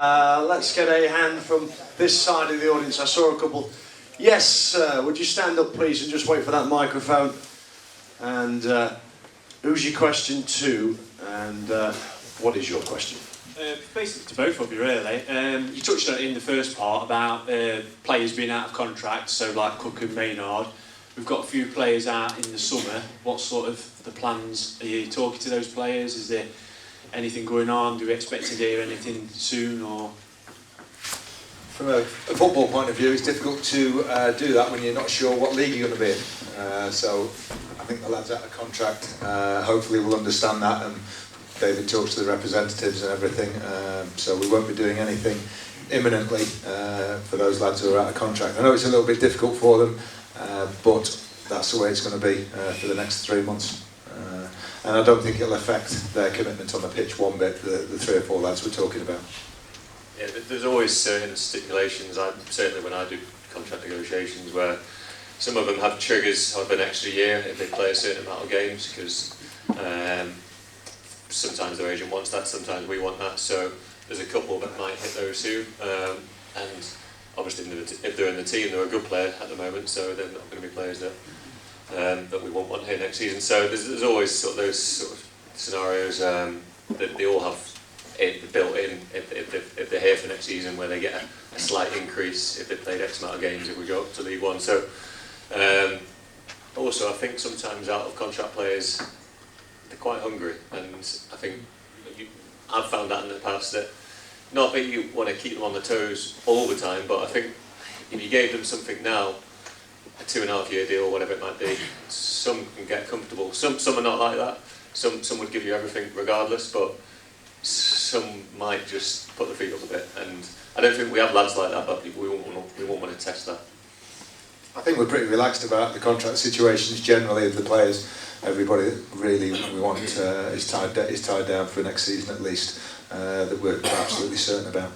Let's get a hand from this side of the audience. I saw a couple. Yes, sir. Would you stand up, please, and just wait for that microphone? And who's your question to? And what is your question? Basically to both of you, really. You touched on it in the first part about players being out of contract, so like Cook and Maynard. We've got a few players out in the summer. What sort of the plans? Are you talking to those players? Is there anything going on? Do we expect to hear anything soon? Or from a football point of view, it's difficult to do that when you're not sure what league you're going to be in. So I think the lads out of contract hopefully will understand that, and David talks to the representatives and everything. So we won't be doing anything imminently for those lads who are out of contract. I know it's a little bit difficult for them, but that's the way it's going to be for the next 3 months. And I don't think it'll affect their commitment on the pitch one bit, the 3 or 4 lads we're talking about. Yeah, there's always certain stipulations, certainly when I do contract negotiations, where some of them have triggers of an extra year if they play a certain amount of games, because sometimes their agent wants that, sometimes we want that, so there's a couple that might hit those soon. And obviously if they're in the team, they're a good player at the moment, so they're not going to be players that we won't want here next season. So there's always sort of those sort of scenarios that they all have built in if they're here for next season, where they get a slight increase if they played X amount of games if we go up to League One. So also I think sometimes out of contract players, they're quite hungry, and I think I've found that in the past, that not that you want to keep them on the toes all the time, but I think if you gave them something now, a 2.5-year deal, whatever it might be, some can get comfortable. Some are not like that. Some would give you everything regardless, but some might just put their feet up a bit. And I don't think we have lads like that, but we won't want to test that. I think we're pretty relaxed about the contract situations generally of the players. Everybody that really we want is tied down for next season at least, that we're absolutely certain about.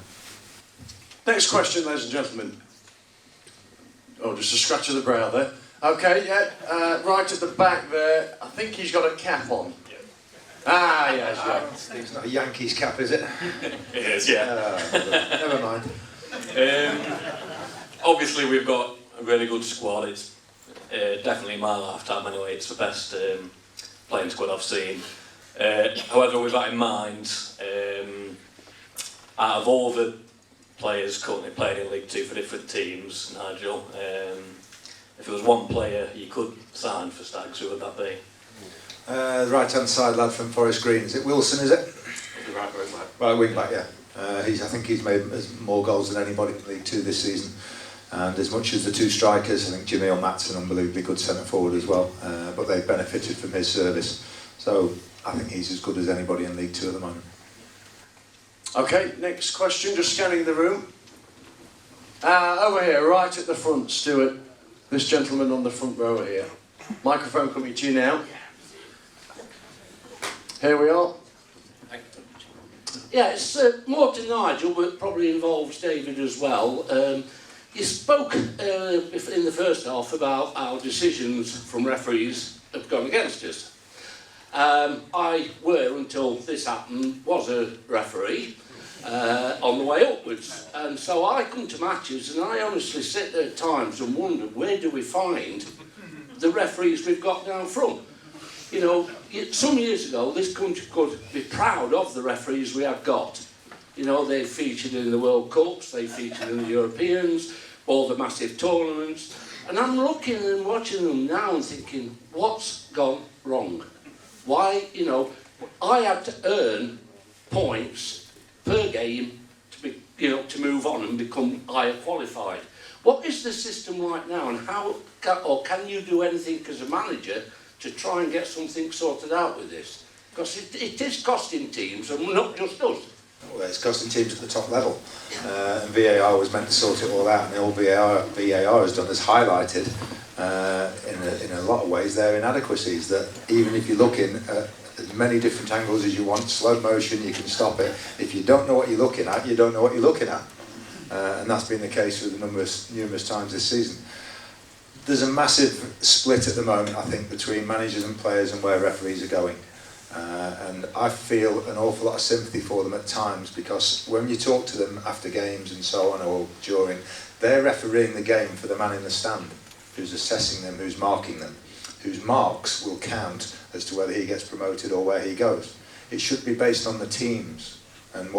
Next question, ladies and gentlemen. Oh, just a scratch of the brow there. Okay, yeah, right at the back there. I think he's got a cap on. Yeah. Ah, yes, yeah. It's not a Yankees cap, is it? it is, yeah. Never mind. Obviously, we've got a really good squad. It's definitely in my lifetime anyway. It's the best playing squad I've seen. However, with that in mind, out of all the players currently playing in League Two for different teams, Nigel, if there was one player you could sign for Stags, who would that be? The right-hand side lad from Forest Green, is it Wilson, is it? The right wing back. Right wing back, yeah. I think he's made more goals than anybody in League Two this season. And as much as the 2 strikers, I think Jamil Matt's an unbelievably good centre forward as well, but they've benefited from his service. So I think he's as good as anybody in League Two at the moment. Okay, next question, just scanning the room. Over here, right at the front, Stuart. This gentleman on the front row here. Microphone coming to you now. Here we are. Yeah, it's more to Nigel, but probably involves David as well. You spoke in the first half about our decisions from referees have gone against us. I were, until this happened, was a referee on the way upwards, and so I come to matches and I honestly sit there at times and wonder, where do we find the referees we've got down front? You know, some years ago this country could be proud of the referees we have got. You know, they featured in the World Cups, they featured in the Europeans, all the massive tournaments, and I'm looking and watching them now and thinking, what's gone wrong? Why, you know, I had to earn points per game to be, you know, to move on and become higher qualified. What is the system right now, and how can you do anything as a manager to try and get something sorted out with this? Because it is costing teams, and not just us. Well, it's costing teams at the top level, and VAR was meant to sort it all out, and all VAR has done is highlighted in a lot of ways their inadequacies, that even if you're looking at as many different angles as you want, slow motion, you can stop it. If you don't know what you're looking at, you don't know what you're looking at. And that's been the case for numerous times this season. There's a massive split at the moment, I think, between managers and players and where referees are going. And I feel an awful lot of sympathy for them at times, because when you talk to them after games and so on, or during, they're refereeing the game for the man in the stand, who's assessing them, who's marking them, whose marks will count as to whether he gets promoted or where he goes. It should be based on the teams, and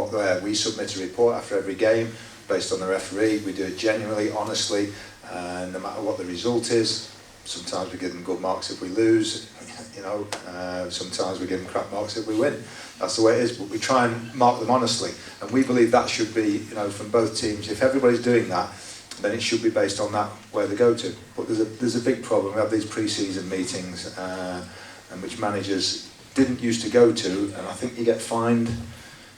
we submit a report after every game based on the referee. We do it genuinely, honestly, no matter what the result is. Sometimes we give them good marks if we lose, sometimes we give them crap marks if we win. That's the way it is, but we try and mark them honestly, and we believe that should be, from both teams. If everybody's doing that, then it should be based on that where they go to. But there's a big problem. We have these pre-season meetings, and which managers didn't used to go to, and I think you get fined.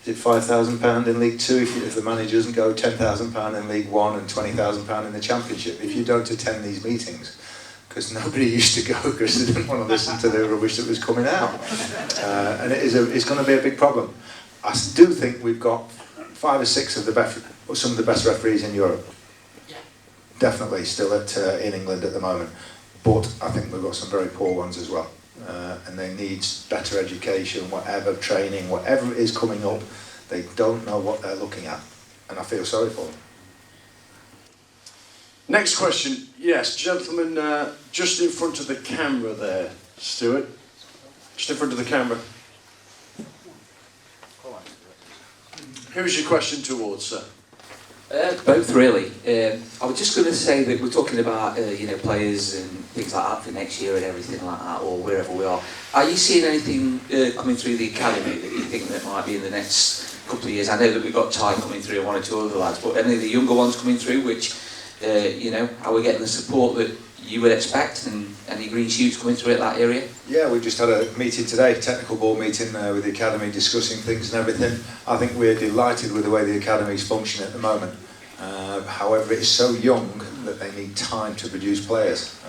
Is it £5,000 in League Two if the manager doesn't go? £10,000 in League One and £20,000 in the Championship if you don't attend these meetings. Because nobody used to go because they didn't want to listen to the rubbish that was coming out. And it's going to be a big problem. I do think we've got 5 or 6 of the best, some of the best referees in Europe. Yeah. Definitely still in England at the moment. But I think we've got some very poor ones as well. And they need better education, whatever, training, whatever is coming up. They don't know what they're looking at. And I feel sorry for them. Next question. Yes, gentlemen, just in front of the camera there, Stuart. Just in front of the camera. Who's your question towards, sir? Both, really. I was just going to say that we're talking about players and things like that for next year and everything like that, or wherever we are. Are you seeing anything coming through the academy that you think that might be in the next couple of years? I know that we've got Ty coming through and 1 or 2 other lads, but any of the younger ones coming through, which are we getting the support that you would expect, and any green shoots coming through at that area? Yeah, we've just had a meeting today, technical board meeting with the academy, discussing things and everything. I think we're delighted with the way the academy is functioning at the moment. However, it's so young that they need time to produce players.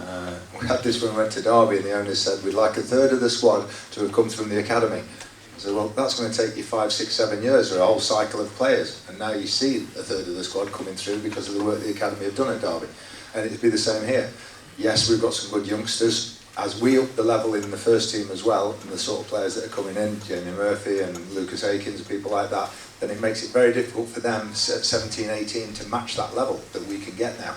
We had this when we went to Derby, and the owners said we'd like 1/3 of the squad to have come from the academy. I said, well, that's going to take you 5, 6, 7 years, or a whole cycle of players. And now you see 1/3 of the squad coming through because of the work the academy have done at Derby. And it'd be the same here. Yes, we've got some good youngsters. As we up the level in the first team as well, and the sort of players that are coming in, Jamie Murphy and Lucas Akins, people like that, then it makes it very difficult for them at 17, 18 to match that level that we can get now.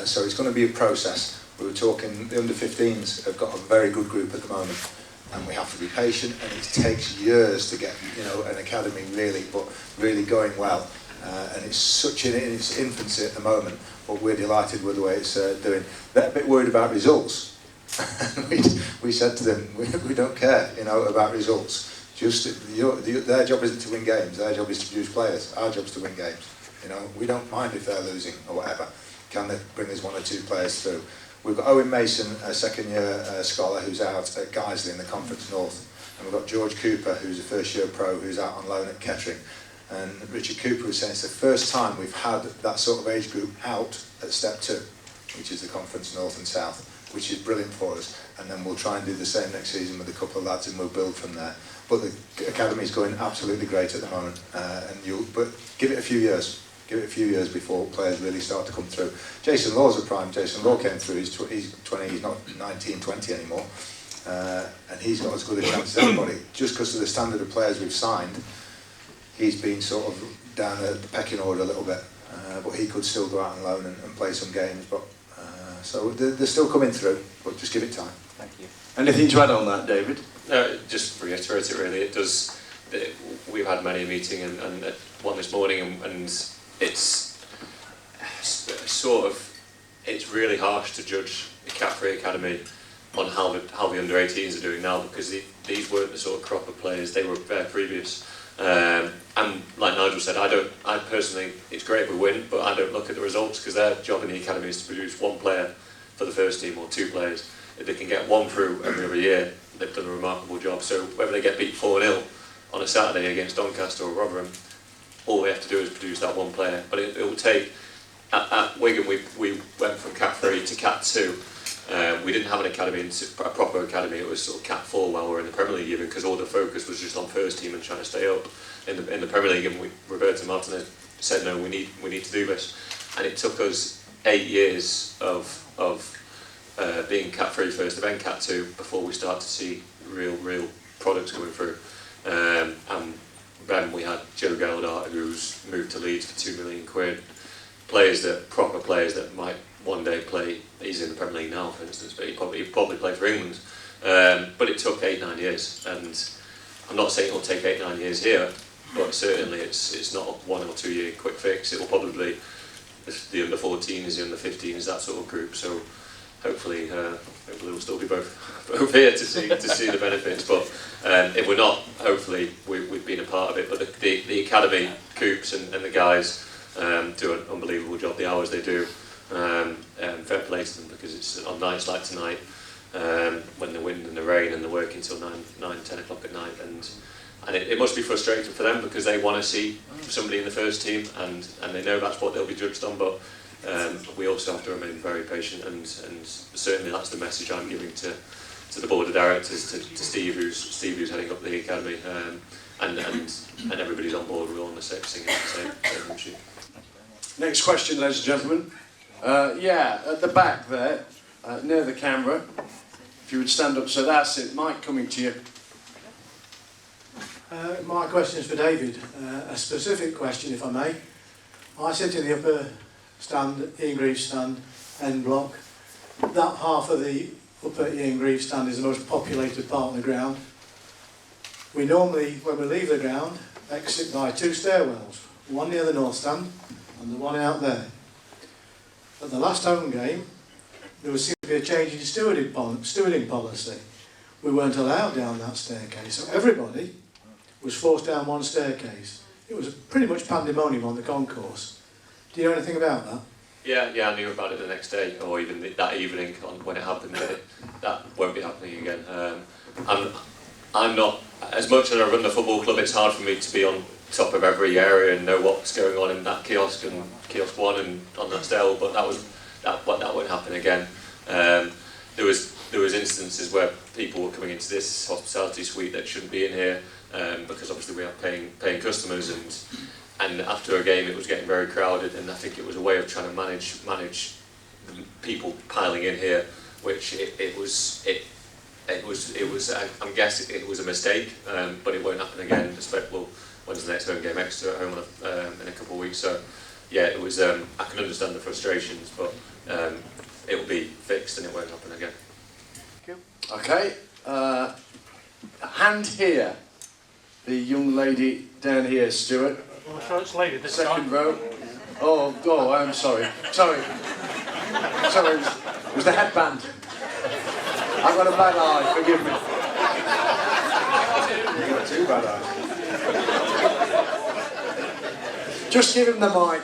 So it's going to be a process. We were talking, the under-15s have got a very good group at the moment, and we have to be patient, and it takes years to get an academy really going well. And it's such in its infancy at the moment, but we're delighted with the way it's doing. They're a bit worried about results. we said to them, we don't care, about results. Just their job isn't to win games. Their job is to produce players. Our job is to win games. We don't mind if they're losing or whatever. Can they bring us 1 or 2 players through? We've got Owen Mason, a second-year scholar who's out at Guiseley in the Conference North, and we've got George Cooper, who's a first-year pro, who's out on loan at Kettering. And Richard Cooper was saying it's the first time we've had that sort of age group out at Step 2, which is the Conference North and South, which is brilliant for us. And then we'll try and do the same next season with a couple of lads, and we'll build from there. But the academy's going absolutely great at the moment, but give it a few years. Give it a few years before players really start to come through. Jason Law's a prime. Jason Law came through. He's 20. He's not 19, 20 anymore, and he's got as good a chance as anybody. Just because of the standard of players we've signed, he's been sort of down the pecking order a little bit, but he could still go out on loan and play some games. But so they're still coming through, but just give it time. Thank you. Anything to add on that, David? No, just reiterate it really. It does. We've had many a meeting and one this morning, and it's sort of, it's really harsh to judge the Cat3 Academy on how the under-18s are doing now, because these weren't the sort of crop of players. They were there previous. And like Nigel said, I personally, it's great if we win, but I don't look at the results, because their job in the academy is to produce 1 player for the first team, or 2 players. If they can get 1 through every other year, they've done a remarkable job. So whether they get beat 4-0 on a Saturday against Doncaster or Rotherham, all they have to do is produce that 1 player. But it will take, at Wigan we went from Cat 3 to Cat 2. We didn't have an academy, a proper academy. It was sort of Cat 4 while we were in the Premier League, even, because all the focus was just on first team and trying to stay up in the Premier League. And Roberto Martinez said, no, we need to do this. And it took us 8 years of being Cat 3 first, then Cat 2, before we start to see real products coming through. And then we had Joe Geldart, who's moved to Leeds for £2 million. Proper players that might one day play. He's in the Premier League now, for instance, but he'd probably play for England. But it took 8-9 years, and I'm not saying it'll take 8-9 years here, but certainly it's not a 1 or 2 year quick fix. It will probably, the under 14s, the under 15s, that sort of group. So hopefully we'll still be both here to see the benefits. But if we're not, hopefully we've been a part of it. But the academy Coops and the guys do an unbelievable job. The hours they do, fair play to them, because it's on nights like tonight, when the wind and the rain and they're working till 9-10 o'clock at night, and it must be frustrating for them, because they want to see somebody in the first team, and they know that's what they'll be judged on. But we also have to remain very patient, and certainly that's the message I'm giving to the board of directors, to Steve who's heading up the academy, and everybody's on board. We're all on the same sheet. Next question, ladies and gentlemen. At the back there, near the camera. If you would stand up, so that's it. Mike coming to you. My question is for David. A specific question, if I may. I sit in the upper stand, Ian Greaves stand, end block. That half of the upper Ian Greaves stand is the most populated part of the ground. We normally, when we leave the ground, exit by 2 stairwells, one near the north stand and the one out there. At the last home game, there was seemed to be a change in stewarding policy. We weren't allowed down that staircase, so everybody was forced down one staircase. It was pretty much pandemonium on the concourse. Do you know anything about that? Yeah, I knew about it the next day, or even that evening when it happened. That won't be happening again. I'm not, as much as I run the football club, it's hard for me to be on top of every area and know what's going on in that kiosk and kiosk 1 and on that stairwell. But that won't happen again. There was instances where people were coming into this hospitality suite that shouldn't be in here, because obviously we have paying customers, and after a game it was getting very crowded, and I think it was a way of trying to manage the people piling in here, which I'm guessing it was a mistake, but it won't happen again. When's the next home game? Exeter at home in a couple of weeks. So yeah, it was. I can understand the frustrations, but it will be fixed and it won't happen again. Okay. Hand here. The young lady down here, Stuart. Well, sure it's lady this Second time. row. Oh, I'm sorry. Sorry, it was the headband. I've got a bad eye, forgive me. You've got 2 bad eyes. Just give him the mic.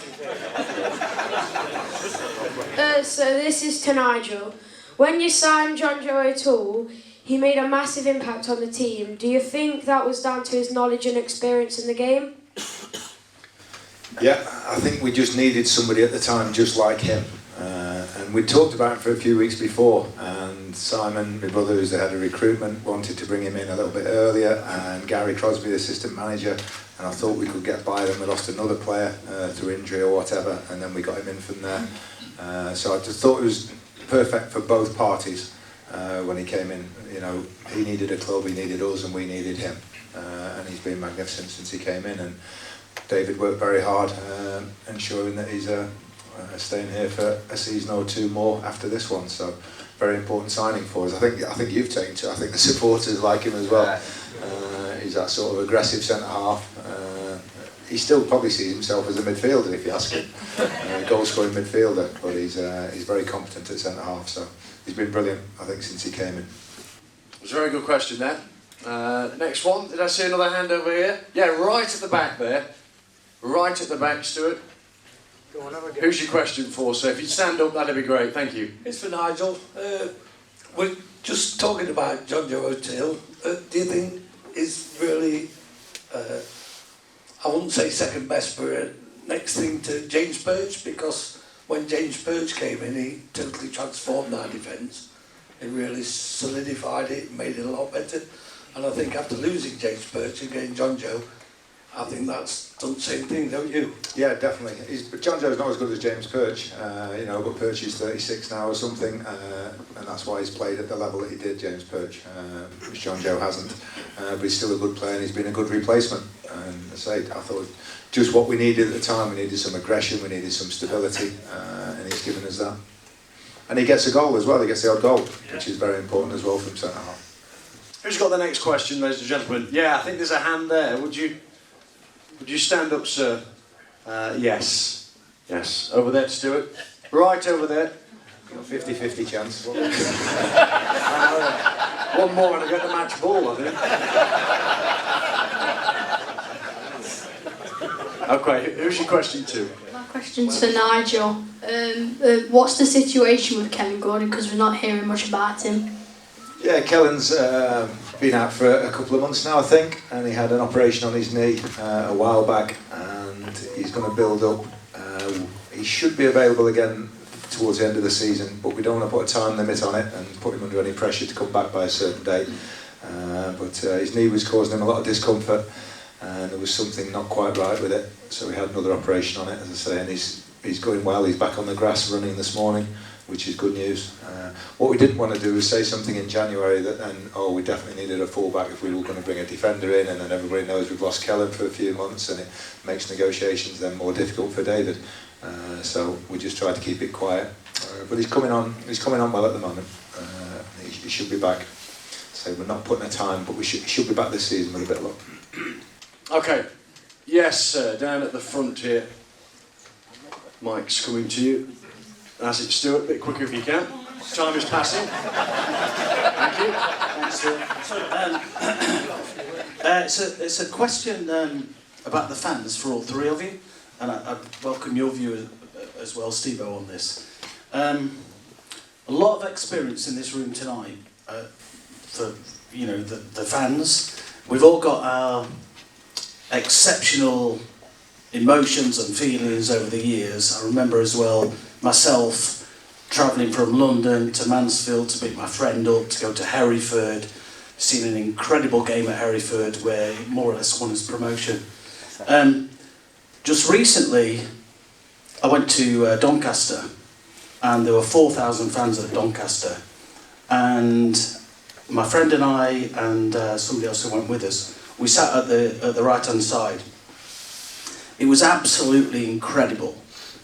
So this is to Nigel. When you signed John Joe O'Toole, he made a massive impact on the team. Do you think that was down to his knowledge and experience in the game? Yeah, I think we just needed somebody at the time just like him. And we talked about him for a few weeks before, and Simon, my brother, who's the head of recruitment, wanted to bring him in a little bit earlier, and Gary Crosby, the assistant manager, and I thought we could get by them. We lost another player through injury or whatever, and then we got him in from there. So I just thought it was perfect for both parties when he came in. You know, he needed a club, he needed us, and we needed him. And he's been magnificent since he came in, and David worked very hard ensuring that he's staying here for a season or 2 more after this one. So very important signing for us. I think you've taken to. I think the supporters like him as well. He's that sort of aggressive centre half. He still probably sees himself as a midfielder if you ask him, goal scoring midfielder. But he's very competent at centre half. So he's been brilliant, I think, since he came in. It was a very good question there. Next one. Did I see another hand over here? Yeah, right at the back there. Right at the back, Stuart. Who's your question for, sir? If you'd stand up, that'd be great. Thank you. It's for Nigel. We're just talking about John Joe O'Toole. Do you think he's really, I wouldn't say second best, but next thing to James Birch? Because when James Birch came in, he totally transformed our defence. It really solidified it, made it a lot better. And I think after losing James Birch and getting John Joe, I think that's done the same thing, don't you? Yeah, definitely. But John Joe's not as good as James Perch, but Perch is 36 now or something, and that's why he's played at the level that he did, James Perch, which John Joe hasn't. But he's still a good player and he's been a good replacement. And I thought just what we needed at the time, we needed some aggression, we needed some stability, and he's given us that. And he gets a goal as well, he gets the odd goal, which is very important as well from centre half. Who's got the next question, ladies and gentlemen? Yeah, I think there's a hand there. Would you stand up, sir? Yes. Yes. Over there, Stuart. Right over there. 50-50 chance. One more and I get the match ball, I think. Okay, who's your question to? My question's for Nigel. What's the situation with Kevin Gordon? Because we're not hearing much about him. Yeah, Kellen's been out for a couple of months now, I think, and he had an operation on his knee a while back, and he's going to build up. He should be available again towards the end of the season, but we don't want to put a time limit on it and put him under any pressure to come back by a certain date. But his knee was causing him a lot of discomfort, and there was something not quite right with it, so we had another operation on it, as I say, and he's going well. He's back on the grass running this morning, which is good news. What we didn't want to do was say something in January that then, we definitely needed a fullback if we were going to bring a defender in, and then everybody knows we've lost Kellen for a few months, and it makes negotiations then more difficult for David. So we just tried to keep it quiet. But he's coming on well at the moment. He should be back. So we're not putting a time, but he should be back this season with a bit of luck. Okay. Yes, sir, down at the front here. Mike's coming to you. That's it, Stuart, a bit quicker if you can. Time is passing. Thank you. Thanks, Stuart. It's a question about the fans for all three of you, and I welcome your view as well, Steve-O, on this. A lot of experience in this room tonight for the fans. We've all got our exceptional emotions and feelings over the years. I remember as well myself travelling from London to Mansfield to pick my friend up, to go to Hereford, seen an incredible game at Hereford where he more or less won his promotion. Just recently, I went to Doncaster, and there were 4,000 fans at Doncaster, and my friend and I and somebody else who went with us, we sat at the right-hand side. It was absolutely incredible.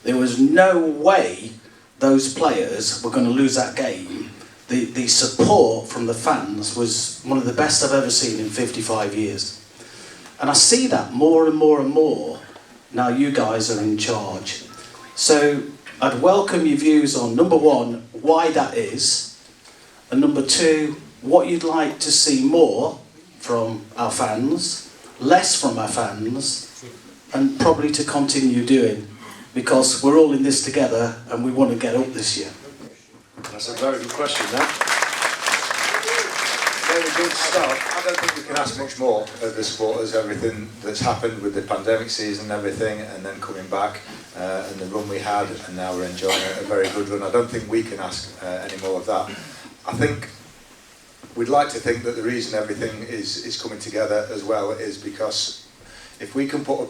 There was no way those players were going to lose that game. The support from the fans was one of the best I've ever seen in 55 years. And I see that more and more and more now you guys are in charge. So I'd welcome your views on, number one, why that is, and number two, what you'd like to see more from our fans, less from our fans, and probably to continue doing, because we're all in this together and we want to get up this year. That's a very good question, that. Very good stuff. I don't think we can ask much more of the supporters, everything that's happened with the pandemic season and everything, and then coming back, and the run we had, and now we're enjoying a very good run. I don't think we can ask any more of that. I think we'd like to think that the reason everything is coming together as well is because if we can put a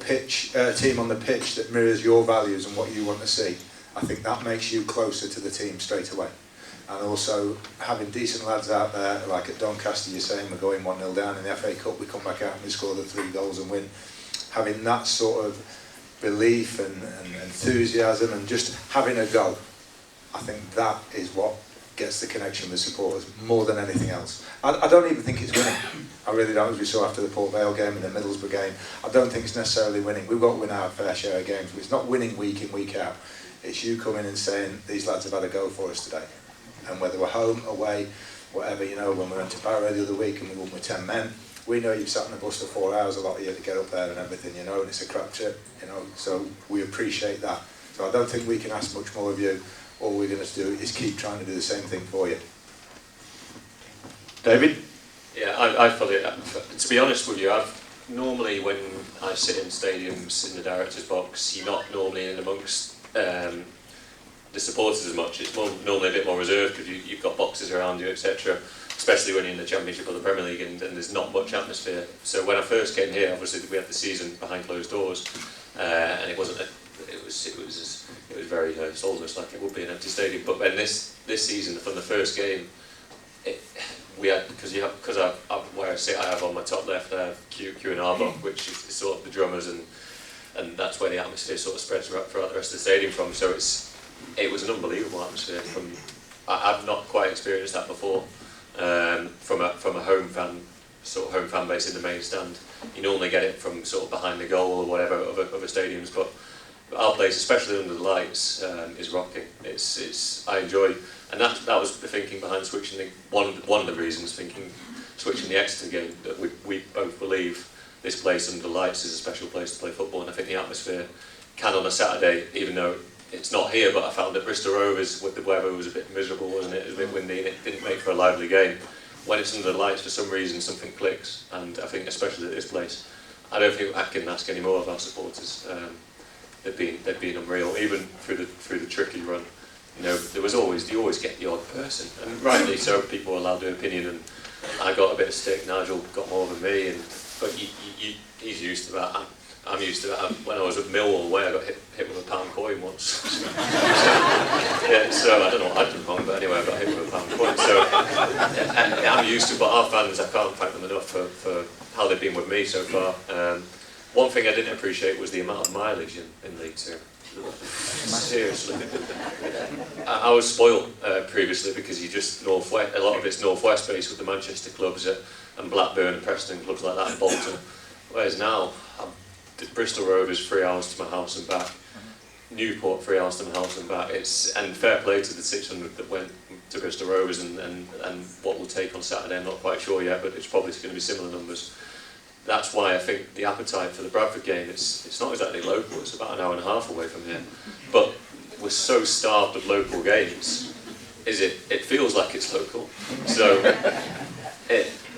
team on the pitch that mirrors your values and what you want to see, I think that makes you closer to the team straight away. And also having decent lads out there, like at Doncaster, you're saying we're going 1-0 down in the FA Cup, we come back out and we score the 3 goals and win. Having that sort of belief and enthusiasm and just having a go, I think that is what gets the connection with supporters more than anything else. I don't even think it's winning. I really don't, as we saw after the Port Vale game and the Middlesbrough game. I don't think it's necessarily winning. We've got to win our fair share of games, but it's not winning week in, week out. It's you coming and saying, these lads have had a go for us today. And whether we're home, away, whatever, when we went to Barrow the other week and we won with 10 men, we know you've sat on a bus for 4 hours a lot of you to get up there and everything, and it's a crap trip, so we appreciate that. So I don't think we can ask much more of you. All we're going to do is keep trying to do the same thing for you. David? Yeah, I fully, to be honest with you, normally when I sit in stadiums in the director's box, you're not normally in amongst the supporters as much. It's normally a bit more reserved because you've got boxes around you, etc. Especially when you're in the Championship or the Premier League, and there's not much atmosphere. So when I first came here, obviously we had the season behind closed doors, and it wasn't. It was very. It's almost like it would be an empty stadium. But then this season, from the first game, we had, because where I sit, I have on my top left, I have Q and R block, which is sort of the drummers, and that's where the atmosphere sort of spreads throughout the rest of the stadium from. So it was an unbelievable atmosphere. I've not quite experienced that before. From a home fan base in the main stand. You normally get it from sort of behind the goal or whatever other stadiums, but our place, especially under the lights, is rocking. I enjoy, and that was the thinking behind switching one of the reasons switching the Exeter game, that we both believe this place under the lights is a special place to play football, and I think the atmosphere can on a Saturday, even though it's not here, but I found that Bristol Rovers, with the weather, was a bit miserable, wasn't it? It was a bit windy and it didn't make for a lively game. When it's under the lights, for some reason, something clicks, and I think especially at this place, I don't think I can ask any more of our supporters. They've been unreal, even through the tricky run. You know, you always get the odd person, and rightly so. People are allowed their opinion, and I got a bit of stick. Nigel got more than me, but he's used to that. I'm used to that. When I was at Millwall, I got hit with a pound coin once. So I don't know what I did wrong, but anyway, I got hit with a pound coin. So I'm used to it, but our fans, I can't thank them enough for how they've been with me so far. One thing I didn't appreciate was the amount of mileage in League Two. Seriously. I was spoiled previously because you just northwest. A lot of it's northwest based with the Manchester clubs and Blackburn and Preston, clubs like that in Bolton. Whereas now, Bristol Rovers 3 hours to my house and back, Newport 3 hours to my house and back. And fair play to the 600 that went to Bristol Rovers, and what we'll take on Saturday, I'm not quite sure yet, but it's probably going to be similar numbers. That's why I think the appetite for the Bradford game, it's not exactly local, it's about an hour and a half away from here, but we're so starved of local games, it feels like it's local. So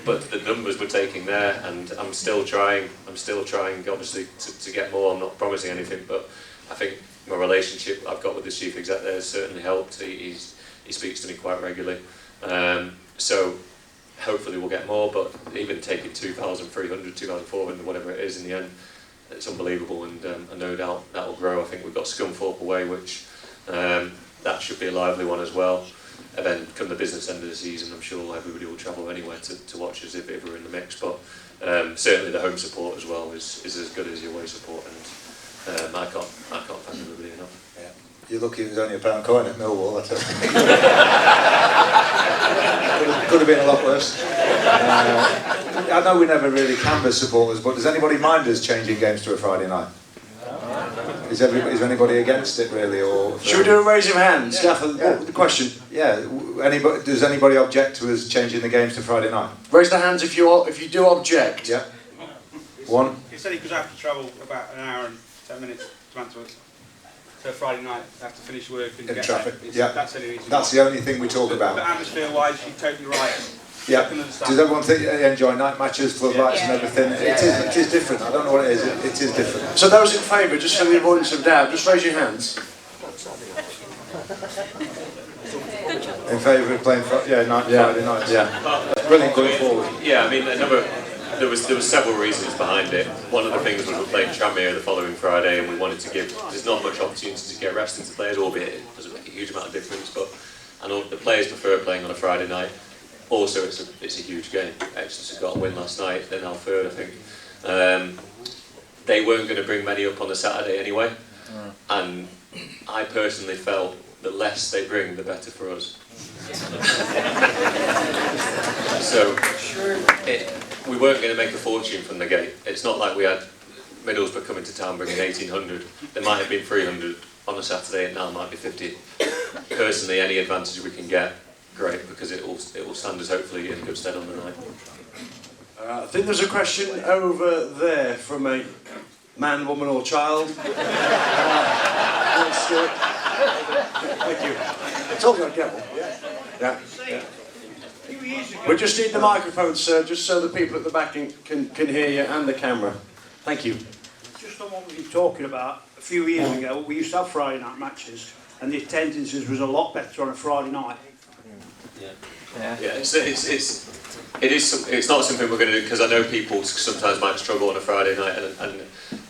but the numbers we're taking there, and I'm still trying obviously to get more. I'm not promising anything, but I think my relationship I've got with the chief exec there has certainly helped. He speaks to me quite regularly, so hopefully we'll get more, but even taking 2,300, 2,400, whatever it is in the end, it's unbelievable, and no doubt that will grow. I think we've got Scunthorpe away, which that should be a lively one as well. And then come the business end of the season, I'm sure everybody will travel anywhere to watch us if we're in the mix. But certainly the home support as well is as good as your away support, and I can't thank everybody enough. Yeah. You're lucky it was only a pound coin at Millwall, I tell you. Could have been a lot worse. I know we never really canvass supporters, but does anybody mind us changing games to a Friday night? Is anybody against it really, or? Should we do a raise of hands, Stefan? Yeah. The question. Yeah. Does anybody object to us changing the games to Friday night? Raise the hands if you do object. Yeah. One. He said he could have to travel about an hour and 10 minutes to Manchester. So Friday night, they have to finish work and get traffic. There. Yeah. That's the only reason. That's the only thing we talk about. But atmosphere-wise, you're totally right. Yeah. Does everyone think they enjoy night matches, floodlights and everything? It is different. I don't know what it is. It is different. So those in favour, just for the avoidance of doubt, just raise your hands. In favour of playing Friday nights. Yeah. Brilliant going forward. Yeah, I mean, there was several reasons behind it. One of the things was we're playing Tranmere the following Friday, and we wanted to give. There's not much opportunity to get rest into players, albeit it doesn't make a huge amount of difference. But I know the players prefer playing on a Friday night. Also, it's a huge game. Exeter got a win last night. They're now third, I think. They weren't going to bring many up on the Saturday anyway, and I personally felt the less they bring, the better for us. So we weren't going to make a fortune from the gate. It's not like we had Middlesbrough coming to town bringing 1,800. There might have been 300 on a Saturday, and now it might be 50. Personally, any advantage we can get, great, because it will stand us hopefully in good stead on the night. I think there's a question over there from a man, woman or child. Thank you. I told you I'd get one. Yeah. We just need the microphone, sir, just so the people at the back can hear you, and the camera. Thank you. Just on what we were talking about, a few years ago, we used to have Friday night matches, and the attendances was a lot better on a Friday night. Yeah, it's not something we're going to do, because I know people sometimes might struggle on a Friday night, and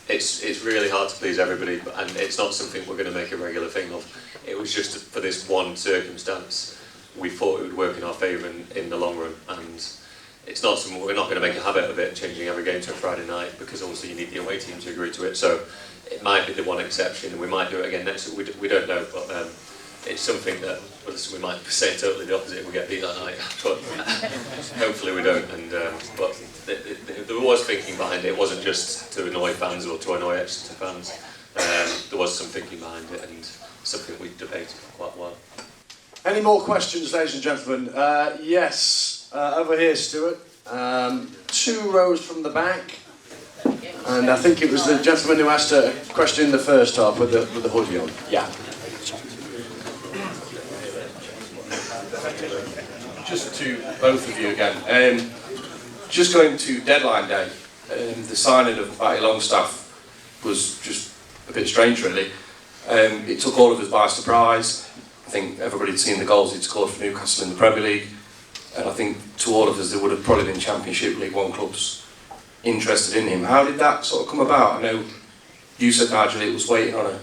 it's really hard to please everybody, and it's not something we're going to make a regular thing of. It was just for this one circumstance, we thought it would work in our favour in the long run, and it's not something, we're not going to make a habit of it, changing every game to a Friday night, because also you need the away team to agree to it, so it might be the one exception, and we might do it again next week, we don't know, but it's something that we might say totally the opposite if we get beat that night, but hopefully we don't. And but there was thinking behind it. It wasn't just to annoy fans or to annoy Exeter fans. There was some thinking behind it, and something we debated for quite a while. Any more questions, ladies and gentlemen? Yes, over here, Stuart. 2 rows from the back, and I think it was the gentleman who asked a question in the first half with the hoodie on. Yeah. Just to both of you again, just going to deadline day, the signing of Matty Longstaff was just a bit strange really. It took all of us by surprise. I think everybody had seen the goals he'd scored for Newcastle in the Premier League, and I think to all of us there would have probably been Championship League One clubs interested in him. How did that sort of come about? I know you said, Nigel, it was waiting on a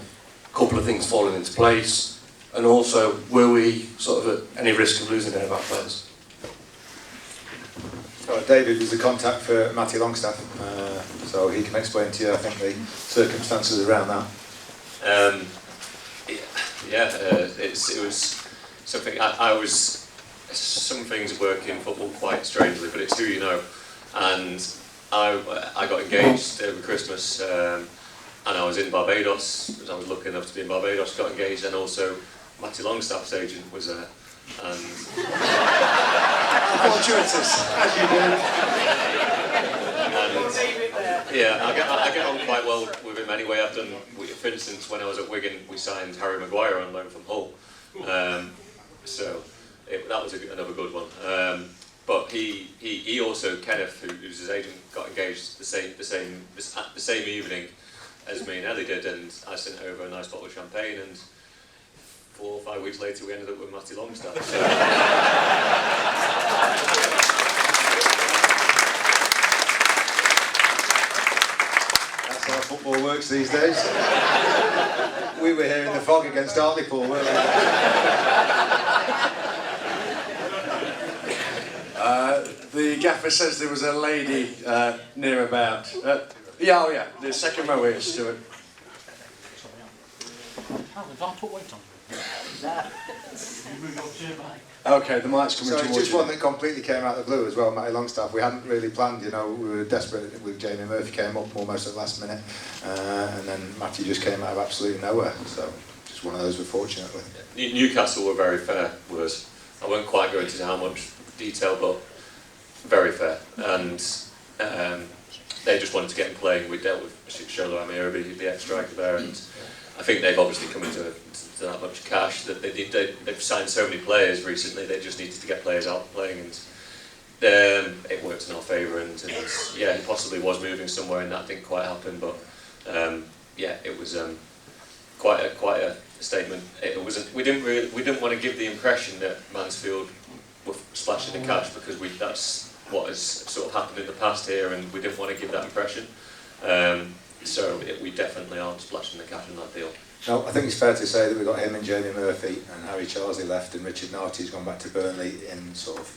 couple of things falling into place. And also, were we sort of at any risk of losing any of our players? David was the contact for Matty Longstaff, so he can explain to you, I think, the circumstances around that. It was something, I was, some things work in football quite strangely, but it's who you know. And I got engaged over Christmas, and I was in Barbados, I was lucky enough to be in Barbados, got engaged, and also Matty Longstaff's agent was there, and fortuitous, as you do. And yeah, I get on quite well with him anyway. For instance, when I was at Wigan, we signed Harry Maguire on loan from Hull, so that was another good one. But he also, Kenneth, who's his agent, got engaged the same evening as me and Ellie did, and I sent over a nice bottle of champagne, and 4 or 5 weeks later we ended up with Matty Longstaff. So. That's how football works these days. We were here in the fog against Hartlepool, weren't we? The gaffer says there was a lady near about. Yeah, the second row here, Stuart. Okay, the mic's coming towards you. So it's just one that completely came out of the blue as well, Matty Longstaff. We hadn't really planned, we were desperate with Jamie Murphy came up almost at the last minute, and then Matty just came out of absolutely nowhere, so just one of those we're fortunate with. Newcastle were very fair with us. I won't quite go into how much detail, but very fair, and they just wanted to get him playing. We dealt with Sholo Amirabi, the ex-striker there, and I think they've obviously come into that much cash that they've signed so many players recently. They just needed to get players out playing, and it worked in our favour. And yeah, he possibly was moving somewhere, and that didn't quite happen. But yeah, it was quite a statement. It wasn't. We didn't want to give the impression that Mansfield were splashing the cash, because that's what has sort of happened in the past here, and we didn't want to give that impression. So we definitely aren't splashing the cash in that deal. No, I think it's fair to say that we got him and Jamie Murphy, and Harry Charsley left, and Richard Narty's gone back to Burnley in sort of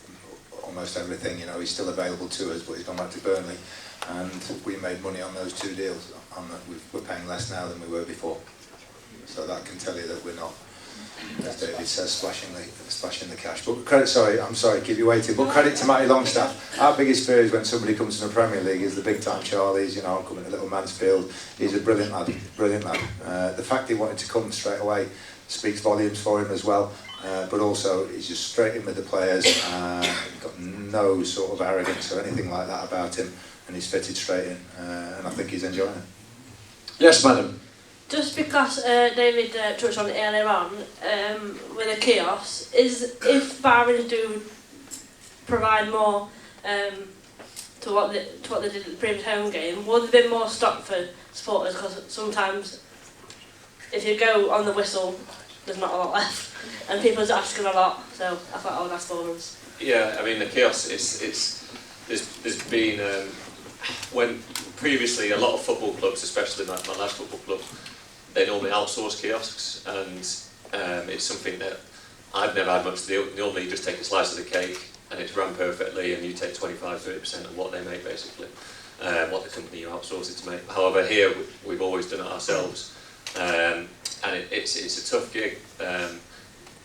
almost everything. He's still available to us, but he's gone back to Burnley, and we made money on those 2 deals. We're paying less now than we were before, so that can tell you that we're not, as David says, splashing the cash. But I'm sorry, keep you waiting. But credit to Matty Longstaff. Our biggest fear is when somebody comes from the Premier League is the big time Charlies. Coming to Little Mansfield. He's a brilliant lad. The fact he wanted to come straight away speaks volumes for him as well. But also he's just straight in with the players. He's got no sort of arrogance or anything like that about him, and he's fitted straight in. And I think he's enjoying it. Yes, madam. Just because David touched on it earlier on with the Kiosk, if Barons do provide more to what they did at the previous home game, would there be more stock for supporters? Because sometimes if you go on the whistle, there's not a lot left, and people's asking a lot. So I thought I would ask for them. Yeah, I mean the kiosk. There's been when previously a lot of football clubs, especially my last football club, they normally outsource kiosks, and it's something that I've never had much to do. Normally you just take a slice of the cake and it's run perfectly, and you take 25-30% of what they make basically, what the company you outsource it to make. However, here we've always done it ourselves, and it's a tough gig.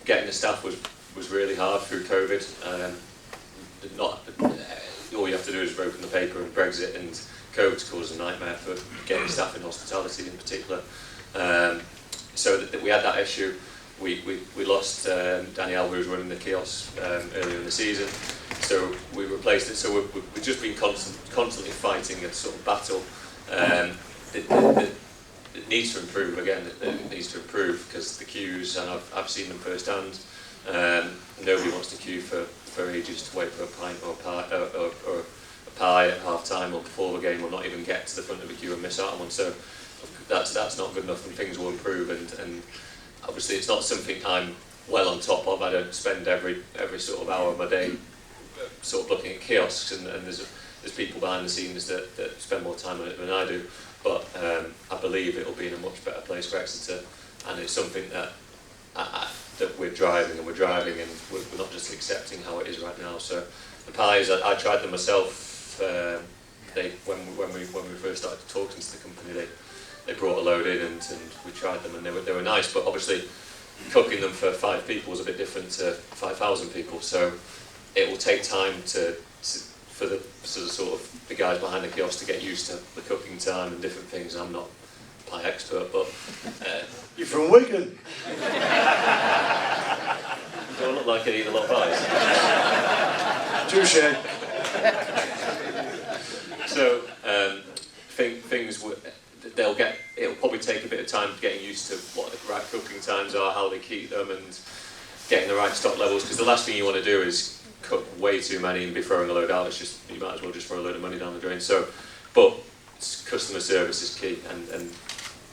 Getting the staff was really hard through COVID. All you have to do is open the paper, and Brexit and COVID's caused a nightmare for getting staff in hospitality in particular. So that we had that issue. We lost Danielle, who was running the kiosk earlier in the season, so we replaced it. So we've just been constantly fighting a sort of battle. It needs to improve again. It needs to improve because the queues, and I've seen them firsthand. Nobody wants to queue for ages to wait for a pint or a pie at half time or before the game, or not even get to the front of the queue and miss out on one. So that's not good enough, and things will improve. And obviously it's not something I'm well on top of. I don't spend every sort of hour of my day sort of looking at kiosks, and there's people behind the scenes that spend more time on it than I do. But I believe it'll be in a much better place for Exeter, and it's something that we're driving, and we're not just accepting how it is right now. So the pies, I tried them myself. When we first started talking to the company, they brought a load in, and we tried them, and they were nice. But obviously, cooking them for 5 people is a bit different to 5,000 people. So it will take time for the sort of the guys behind the kiosk to get used to the cooking time and different things. I'm not a pie expert, but you're from Wigan. Do I look like I eat a lot of pies? Touché. So things it'll probably take a bit of time getting used to what the right cooking times are, how they keep them, and getting the right stock levels. Because the last thing you want to do is cook way too many and be throwing a load out. It's just, you might as well just throw a load of money down the drain. So, but customer service is key, and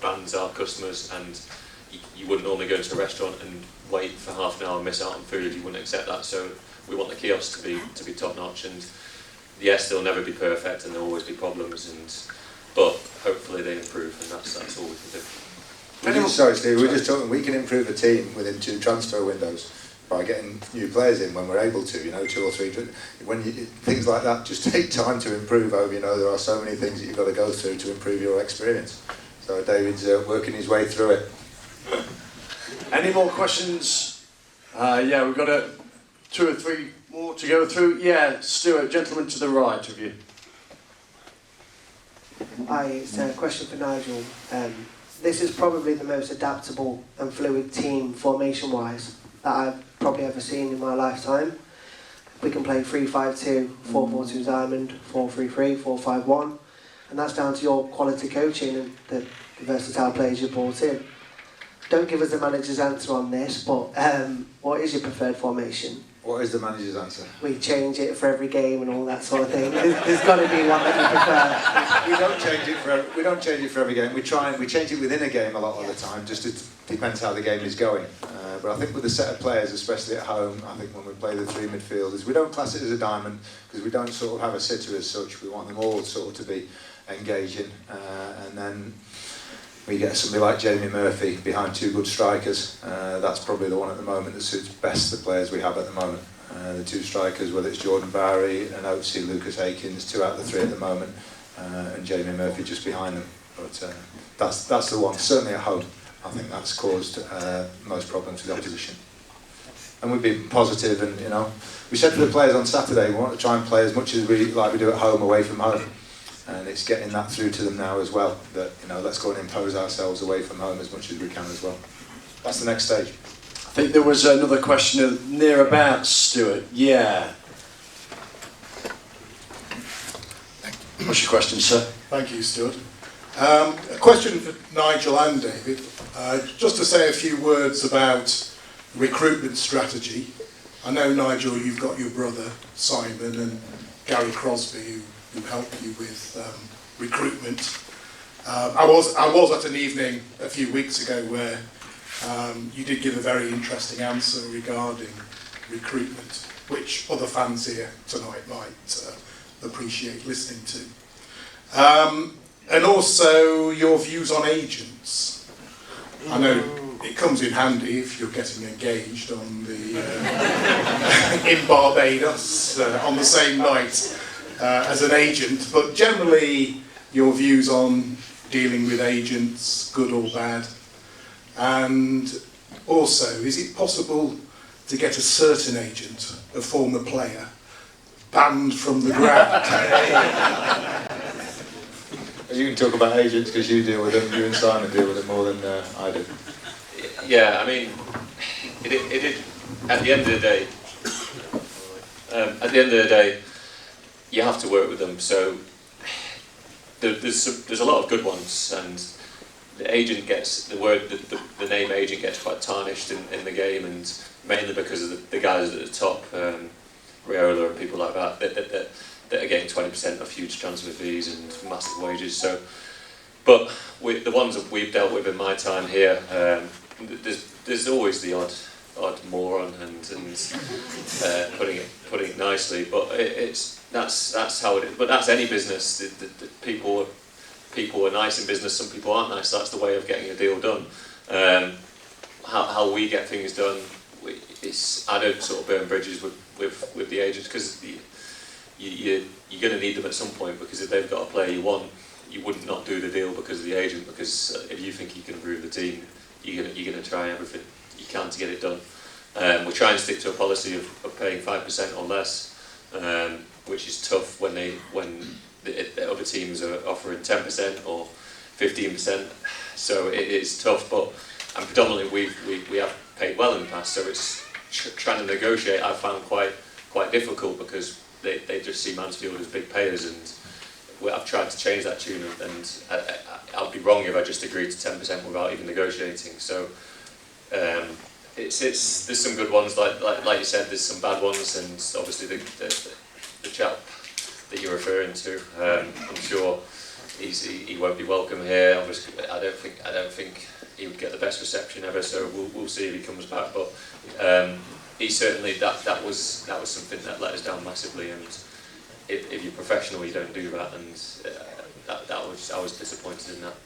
fans are customers, and you wouldn't normally go into a restaurant and wait for half an hour and miss out on food. You wouldn't accept that. So we want the kiosk to be top notch, and yes, they'll never be perfect, and there'll always be problems, but hopefully they improve, and that's all we can do. Sorry, Steve, we're just talking. We can improve a team within 2 transfer windows by getting new players in when we're able to. 2 or 3. Things like that just take time to improve over. There are so many things that you've got to go through to improve your experience. So David's working his way through it. Any more questions? Yeah, we've got 2 or 3 more to go through. Yeah, Stuart, gentleman to the right of you. Hi, it's a question for Nigel. This is probably the most adaptable and fluid team formation-wise that I've probably ever seen in my lifetime. We can play 3-5-2, 4-4-2 diamond, 4-3-3, 4-5-1, and that's down to your quality coaching and the versatile players you brought in. Don't give us the manager's answer on this, but what is your preferred formation? What is the manager's answer? We change it for every game and all that sort of thing. There's got to be one that you prefer. We don't change it for every game. We change it within a game a lot of the time. Just it depends how the game is going. But I think with a set of players, especially at home, I think when we play the 3 midfielders, we don't class it as a diamond because we don't sort of have a sitter as such. We want them all sort of to be engaging, and then we get somebody like Jamie Murphy behind 2 good strikers. That's probably the one at the moment that suits best the players we have at the moment. The 2 strikers, whether it's Jordan Barry and obviously Lucas Akins, 2 out of the 3 at the moment, and Jamie Murphy just behind them. But that's the one. Certainly at home, I think that's caused most problems with the opposition. And we've been positive, and we said to the players on Saturday, we want to try and play as much as we do at home, away from home. And it's getting that through to them now as well, that let's go and impose ourselves away from home as much as we can as well. That's the next stage. I think there was another question near about Stuart. Yeah. What's your question, sir? Thank you, Stuart. A question for Nigel and David. Just to say a few words about recruitment strategy. I know, Nigel, you've got your brother Simon and Gary Crosby, who help you with recruitment. I was at an evening a few weeks ago where you did give a very interesting answer regarding recruitment, which other fans here tonight might appreciate listening to. And also your views on agents. I know it comes in handy if you're getting engaged on the in Barbados on the same night as an agent, but generally your views on dealing with agents, good or bad, and also is it possible to get a certain agent, a former player, banned from the ground? You can talk about agents because you deal with them. You and Simon deal with them more than I do. Yeah, I mean, it at the end of the day, you have to work with them. So there's a lot of good ones, and the agent gets the name agent gets quite tarnished in the game, and mainly because of the guys at the top, Riola and people like that that are getting 20% of huge transfer fees and massive wages. So, but the ones that we've dealt with in my time here, there's always the odd moron and putting it nicely. But that's how it is. But that's any business. The people are nice in business. Some people aren't nice. That's the way of getting a deal done. How we get things done, I don't sort of burn bridges with the agents because you're going to need them at some point, because if they've got a player you want, you wouldn't not do the deal because of the agent, because if you think you can improve the team, you're going to try everything you can to get it done. We try and stick to a policy of paying 5% or less, which is tough when the other teams are offering 10% or 15%, so it is tough, and predominantly we have paid well in the past, so it's trying to negotiate I've found quite difficult, because they just see Mansfield as big payers, and I've tried to change that tune, and I'd be wrong if I just agreed to 10% without even negotiating. So there's some good ones, like you said, there's some bad ones, and obviously the chap that you're referring to, I'm sure he won't be welcome here. Obviously, I don't think he would get the best reception ever. So we'll see if he comes back, but. He certainly that was something that let us down massively, and if you're professional you don't do that, and I was disappointed in that.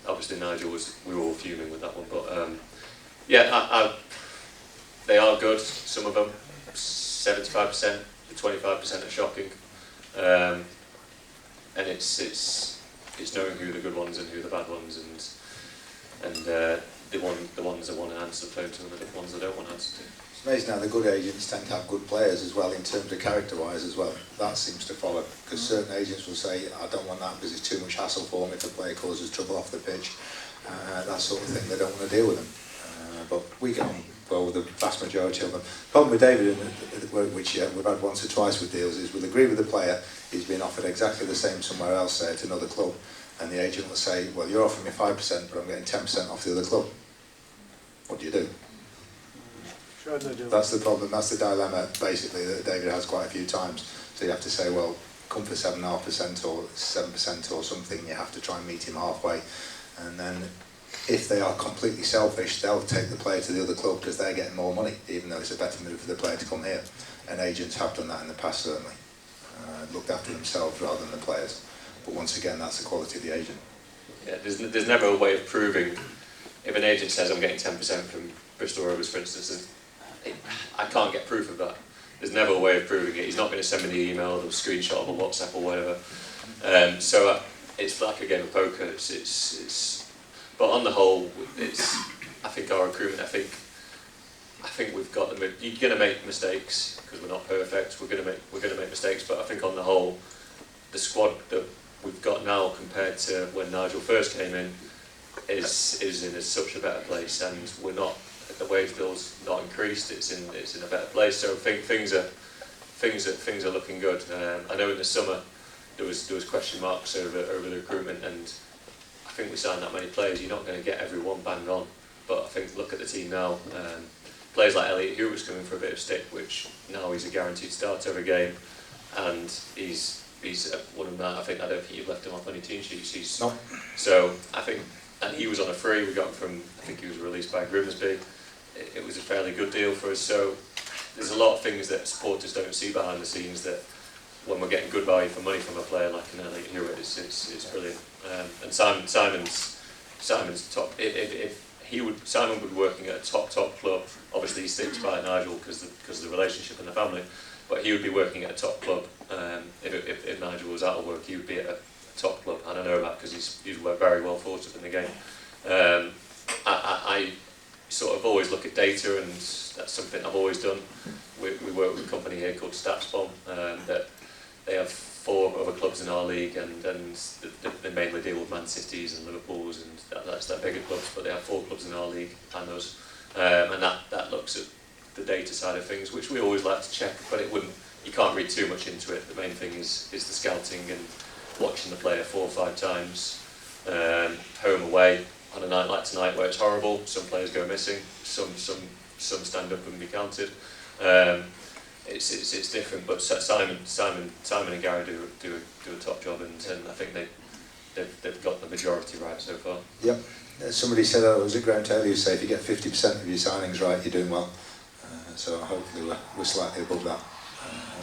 Obviously Nigel we were all fuming with that one, but yeah, they are good, some of them. 75%, the 25% are shocking, and it's knowing who the good ones and who the bad ones, and the ones that want to answer the phone to, and the ones that don't want to answer to. It's amazing how the good agents tend to have good players as well, in terms of character-wise as well. That seems to follow, because certain agents will say, I don't want that because it's too much hassle for me if a player causes trouble off the pitch, that sort of thing. They don't want to deal with them. But we get on well with the vast majority of them. The problem with David, which we've had once or twice with deals, is we'll agree with the player, he's been offered exactly the same somewhere else, say at another club, and the agent will say, well, you're offering me 5%, but I'm getting 10% off the other club. What do you do? That's the problem, that's the dilemma basically that David has quite a few times. So you have to say, well, come for 7.5% or 7% or something, you have to try and meet him halfway. And then if they are completely selfish, they'll take the player to the other club because they're getting more money, even though it's a better move for the player to come here. And agents have done that in the past, certainly. Looked after themselves rather than the players. But once again, that's the quality of the agent. Yeah, there's never a way of proving. If an agent says I'm getting 10% from Bristol Rovers, for instance, I can't get proof of that. There's never a way of proving it. He's not going to send me the email or the screenshot of a WhatsApp or whatever. So it's like a game of poker. But on the whole, I think our recruitment. I think we've got them. You're going to make mistakes because we're not perfect. We're going to make mistakes. But I think on the whole, the squad that we've got now compared to when Nigel first came in is in such a better place, and we're not. The wage bill's not increased. It's in a better place. So I think things are looking good. I know in the summer there was question marks over the recruitment, and I think we signed that many players. You're not going to get everyone bang on, but I think look at the team now. Players like Elliot Hewitt was coming for a bit of stick, which now he's a guaranteed start every game, and he's he's one of them. I don't think you've left him off any team sheets. He's No. So I think, and he was on a free. We got him from, I think he was released by Grimsby. It was a fairly good deal for us. So there's a lot of things that supporters don't see behind the scenes that when we're getting good value for money from a player like an elite hero, it's brilliant. And Simon's top. Simon would be working at a top club. Obviously he sticks by Nigel because of the relationship and the family. But he would be working at a top club. If Nigel was out of work, he would be at a top club, and I know that because he's very well thought of in the game. I sort of always look at data, and that's something I've always done. We work with a company here called StatsBomb, that they have 4 other clubs in our league, and they mainly deal with Man Cities and Liverpools, and that's their bigger clubs, but they have 4 clubs in our league and us, and that looks at the data side of things, which we always like to check, but you can't read too much into it. The main thing is the scouting and watching the player 4 or 5 times, home away, on a night like tonight where it's horrible. Some players go missing, some stand up and be counted. It's different, but Simon and Gary do a top job, and I think they've got the majority right so far. Yep. Somebody said, was it Graham Taylor who said if you get 50% of your signings right, you're doing well. So hopefully we're slightly above that.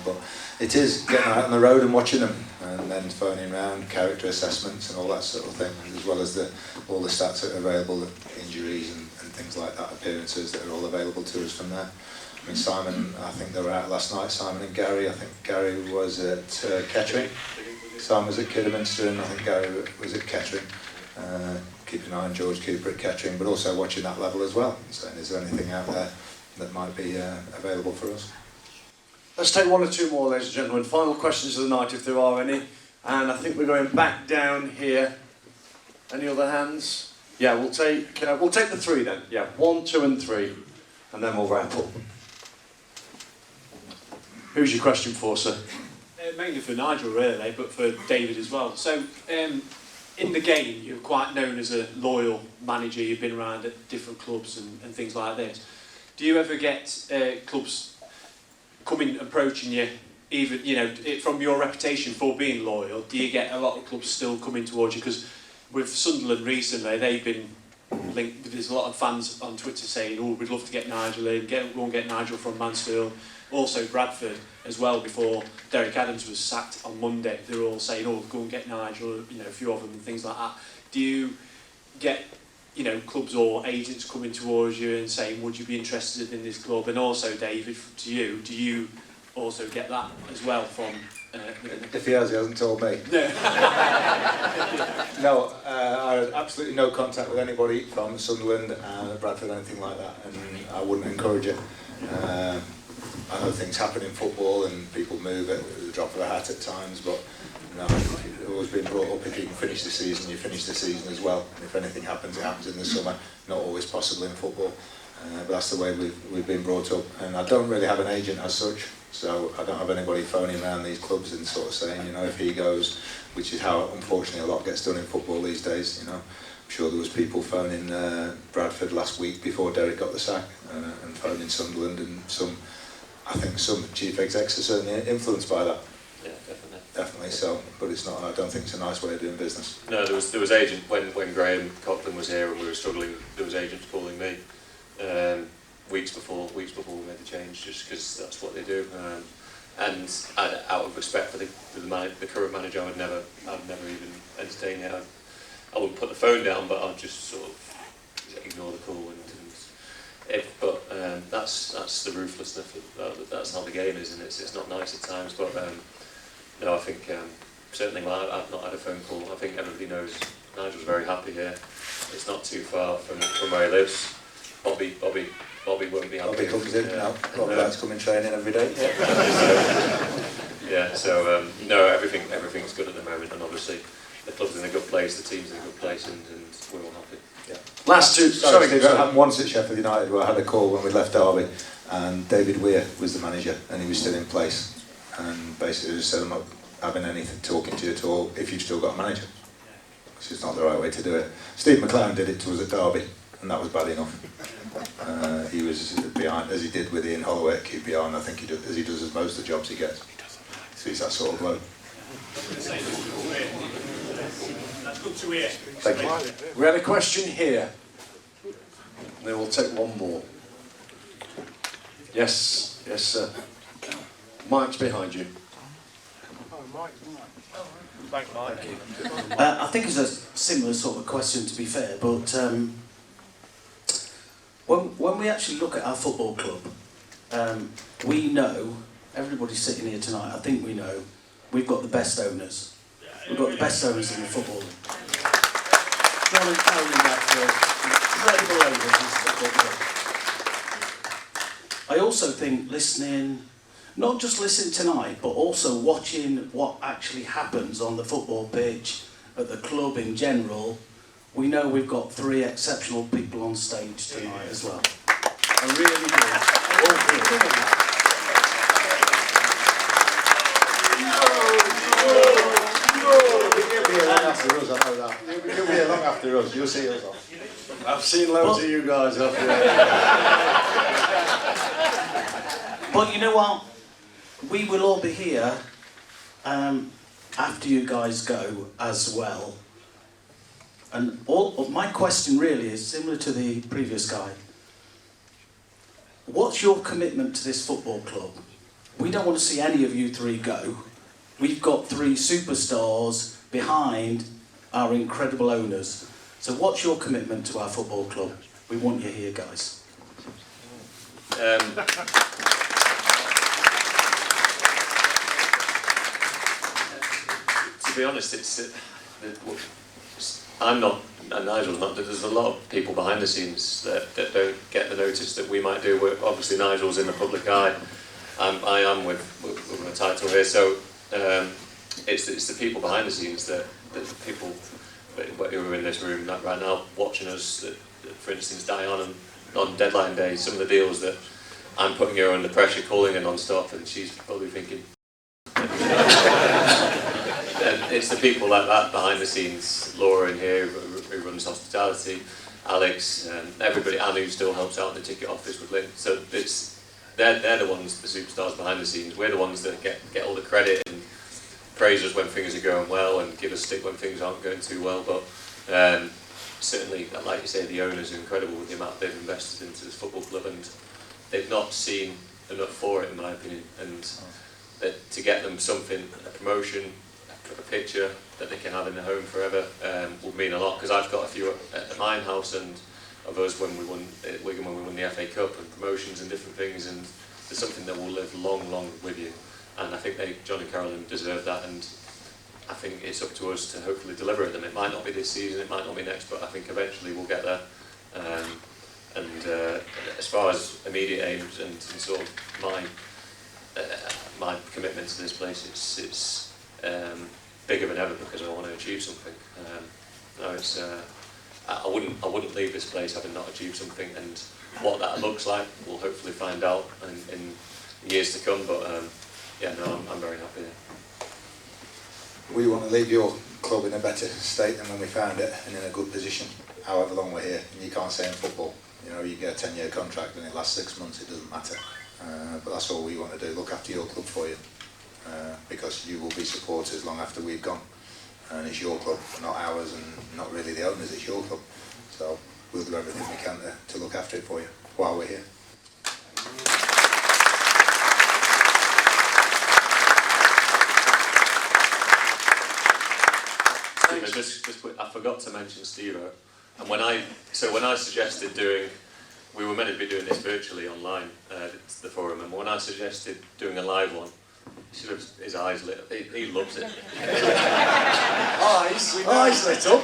But it is getting out on the road and watching them, and then phoning around, character assessments and all that sort of thing, as well as all the stats that are available, injuries and things like that, appearances that are all available to us from there. I mean, Simon, I think they were out last night, Simon and Gary. I think Gary was at Kettering. Simon was at Kidderminster, and I think Gary was at Kettering. Keeping an eye on George Cooper at Kettering, but also watching that level as well. So is there anything out there that might be available for us? Let's take 1 or 2 more, ladies and gentlemen. Final questions of the night, if there are any. And I think we're going back down here. Any other hands? Yeah, we'll take the 3 then. Yeah, 1, 2 and 3, and then we'll wrap up. Who's your question for, sir? Mainly for Nigel, really, but for David as well. So, in the game, you're quite known as a loyal manager. You've been around at different clubs and things like this. Do you ever get clubs approaching you, even from your reputation for being loyal? Do you get a lot of clubs still coming towards you? Because with Sunderland recently, they've been linked. There's a lot of fans on Twitter saying, "Oh, we'd love to get Nigel in. Go and get Nigel from Mansfield." Also Bradford as well. Before Derek Adams was sacked on Monday, they were all saying, "Oh, go and get Nigel." A few of them and things like that. Do you get clubs or agents coming towards you and saying, "Would you be interested in this club?" And also, David, to you, do you also get that as well from? If he has, he hasn't told me. No. No, I had absolutely no contact with anybody from Sunderland, Bradford, anything like that, and I wouldn't encourage it. I know things happen in football and people move at the drop of a hat at times, but I've always been brought up, if you can finish the season, you finish the season as well. And if anything happens, it happens in the summer. Not always possible in football, but that's the way we've been brought up. And I don't really have an agent as such, so I don't have anybody phoning around these clubs and sort of saying, if he goes, which is how unfortunately a lot gets done in football these days. I'm sure there was people phoning Bradford last week before Derek got the sack, and phoning Sunderland, and I think some chief execs are certainly influenced by that. Yeah, definitely. Definitely so, but it's not. I don't think it's a nice way of doing business. No, there was agent when Graham Coughlin was here and we were struggling. There was agents calling me weeks before we made the change, just because that's what they do. And out of respect for the current manager, I'd never even entertain it. I wouldn't put the phone down, but I'd just sort of ignore the call. But that's the ruthlessness. That's how the game is, and it's not nice at times. But no, I think certainly I've not had a phone call. I think everybody knows Nigel's very happy here. It's not too far from where he lives. Bobby won't be happy. Bobby comes in now. Bobby likes coming training every day. Yeah. So no, everything's good at the moment, and obviously the club's in a good place, the team's in a good place, and we're all happy. Yeah. Last two. Sorry, Steve, it happened once at Sheffield United where I had a call when we left Derby, and David Weir was the manager, and he was still in place, and basically just said, "I'm not having anything talking to you at all if you've still got a manager," which is not the right way to do it. Steve McLaren did it to us at Derby, and that was bad enough. He was behind, as he did with Ian Holloway at QPR, and I think as he does most of the jobs he gets. So he's that sort of bloke. That's good to hear. Thank you. We had a question here. Then we'll take one more. Yes, yes, sir. Mike's behind you. Thanks, Mike. Thank you. I think it's a similar sort of question, to be fair, but when we actually look at our football club, we know, everybody sitting here tonight, I think we know, we've got the best owners. We've got the best owners in the football league. John and Carolyn Radford, incredible owners in the football club. I also think listening, not just listening tonight, but also watching what actually happens on the football pitch, at the club in general, we know we've got 3 exceptional people on stage tonight as well. I really do. All 3. You'll be here long after us, I know that. You'll be here long after us, you'll see us off. I've seen loads of you guys up here. But you know what? We will all be here after you guys go as well. And my question really is similar to the previous guy. What's your commitment to this football club? We don't want to see any of you 3 go. We've got 3 superstars behind our incredible owners. So what's your commitment to our football club? We want you here, guys. To be honest, I'm not, and Nigel's not, there's a lot of people behind the scenes that don't get the notice that we might do. Obviously Nigel's in the public eye, I am with my title here, so it's the people behind the scenes that the people who are in this room right now watching us, that for instance Diane on deadline day, some of the deals that I'm putting her under pressure, calling her non-stop, and she's probably thinking, and it's the people like that behind the scenes, Laura in here who runs hospitality, Alex, everybody, Anne who still helps out in the ticket office with Lynn. So they're the ones, the superstars behind the scenes. We're the ones that get all the credit and praise us when things are going well and give us stick when things aren't going too well. But certainly, like you say, the owners are incredible with the amount they've invested into this football club, and they've not seen enough for it, in my opinion. And to get them something, a promotion, a picture that they can have in their home forever, would mean a lot, because I've got a few at mine house and of us when we won at Wigan, when we won the FA Cup and promotions and different things, and there's something that will live long with you, and I think John and Carolyn deserve that, and I think it's up to us to hopefully deliver at them. It might not be this season, it might not be next, but I think eventually we'll get there. And as far as immediate aims and sort of my commitment to this place, it's bigger than ever, because I want to achieve something. I wouldn't leave this place having not achieved something, and what that looks like we'll hopefully find out in years to come. But yeah, no, I'm very happy there. We want to leave your club in a better state than when we found it, and in a good position, however long we're here. And you can't say in football, you know, you get a 10-year contract and it lasts 6 months, it doesn't matter. But that's all we want to do, look after your club for you. Because you will be supporters long after we've gone. And it's your club, not ours, and not really the owners, it's your club. So we'll do everything we can to look after it for you while we're here. I forgot to mention Steve-O, and when I suggested we were meant to be doing this virtually online, the forum, and when I suggested doing a live one, his eyes lit up. He loves it. Eyes lit up.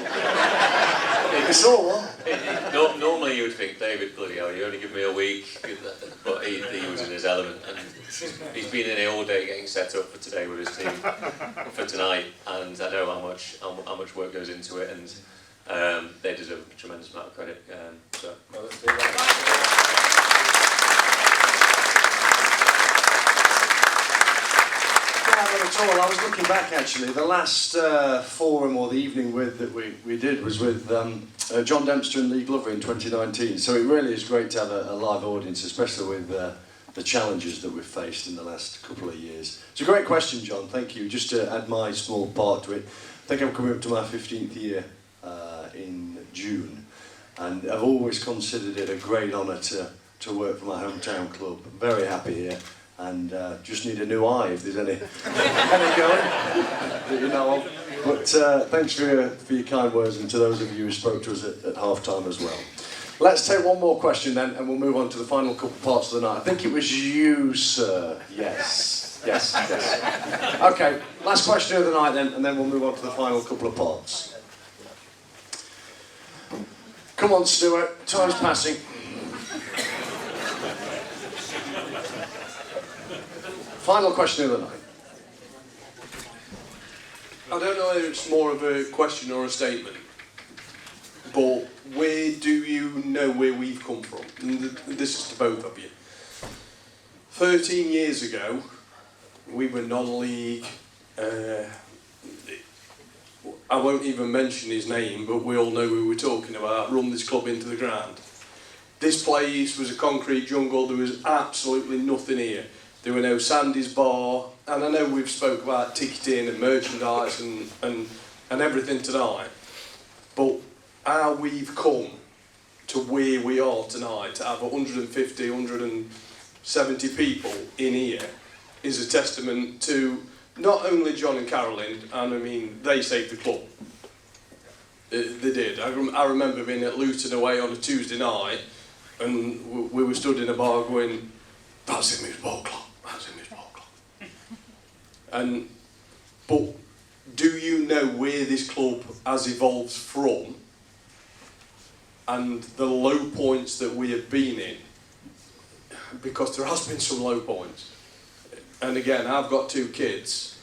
We saw one. Normally you would think, David, bloody hell, you only give me a week, but he was in his element, and he's been in here all day getting set up for today with his team for tonight, and I know how much work goes into it, and they deserve a tremendous amount of credit. Not at all. I was looking back actually. The last forum or the evening that we did was with John Dempster and Lee Glover in 2019. So it really is great to have a live audience, especially with the challenges that we've faced in the last couple of years. It's a great question, John, thank you. Just to add my small part to it, I think I'm coming up to my 15th year in June, and I've always considered it a great honour to work for my hometown club. I'm very happy here, and just need a new eye if there's any going that you know of. But thanks for your kind words, and to those of you who spoke to us at half-time as well. Let's take one more question then, and we'll move on to the final couple of parts of the night. I think it was you, sir. Yes. Okay, last question of the night then, and then we'll move on to the final couple of parts. Come on, Stuart, time's passing. Final question of the night. I don't know whether it's more of a question or a statement, but where do you know where we've come from? And this is to both of you. 13 years ago, we were non-league. I won't even mention his name, but we all know who we're talking about. Run this club into the ground. This place was a concrete jungle. There was absolutely nothing here. There were no Sandy's bar, and I know we've spoke about ticketing and merchandise and everything tonight, but how we've come to where we are tonight, to have 150, 170 people in here, is a testament to not only John and Carolyn, and I mean, they saved the club. They did. I remember being at Luton away on a Tuesday night, and we were stood in a bar going, that's Emmy's ball club, that's Emmy's ball club. But do you know where this club has evolved from, and the low points that we have been in? Because there has been some low points. And again, I've got 2 kids,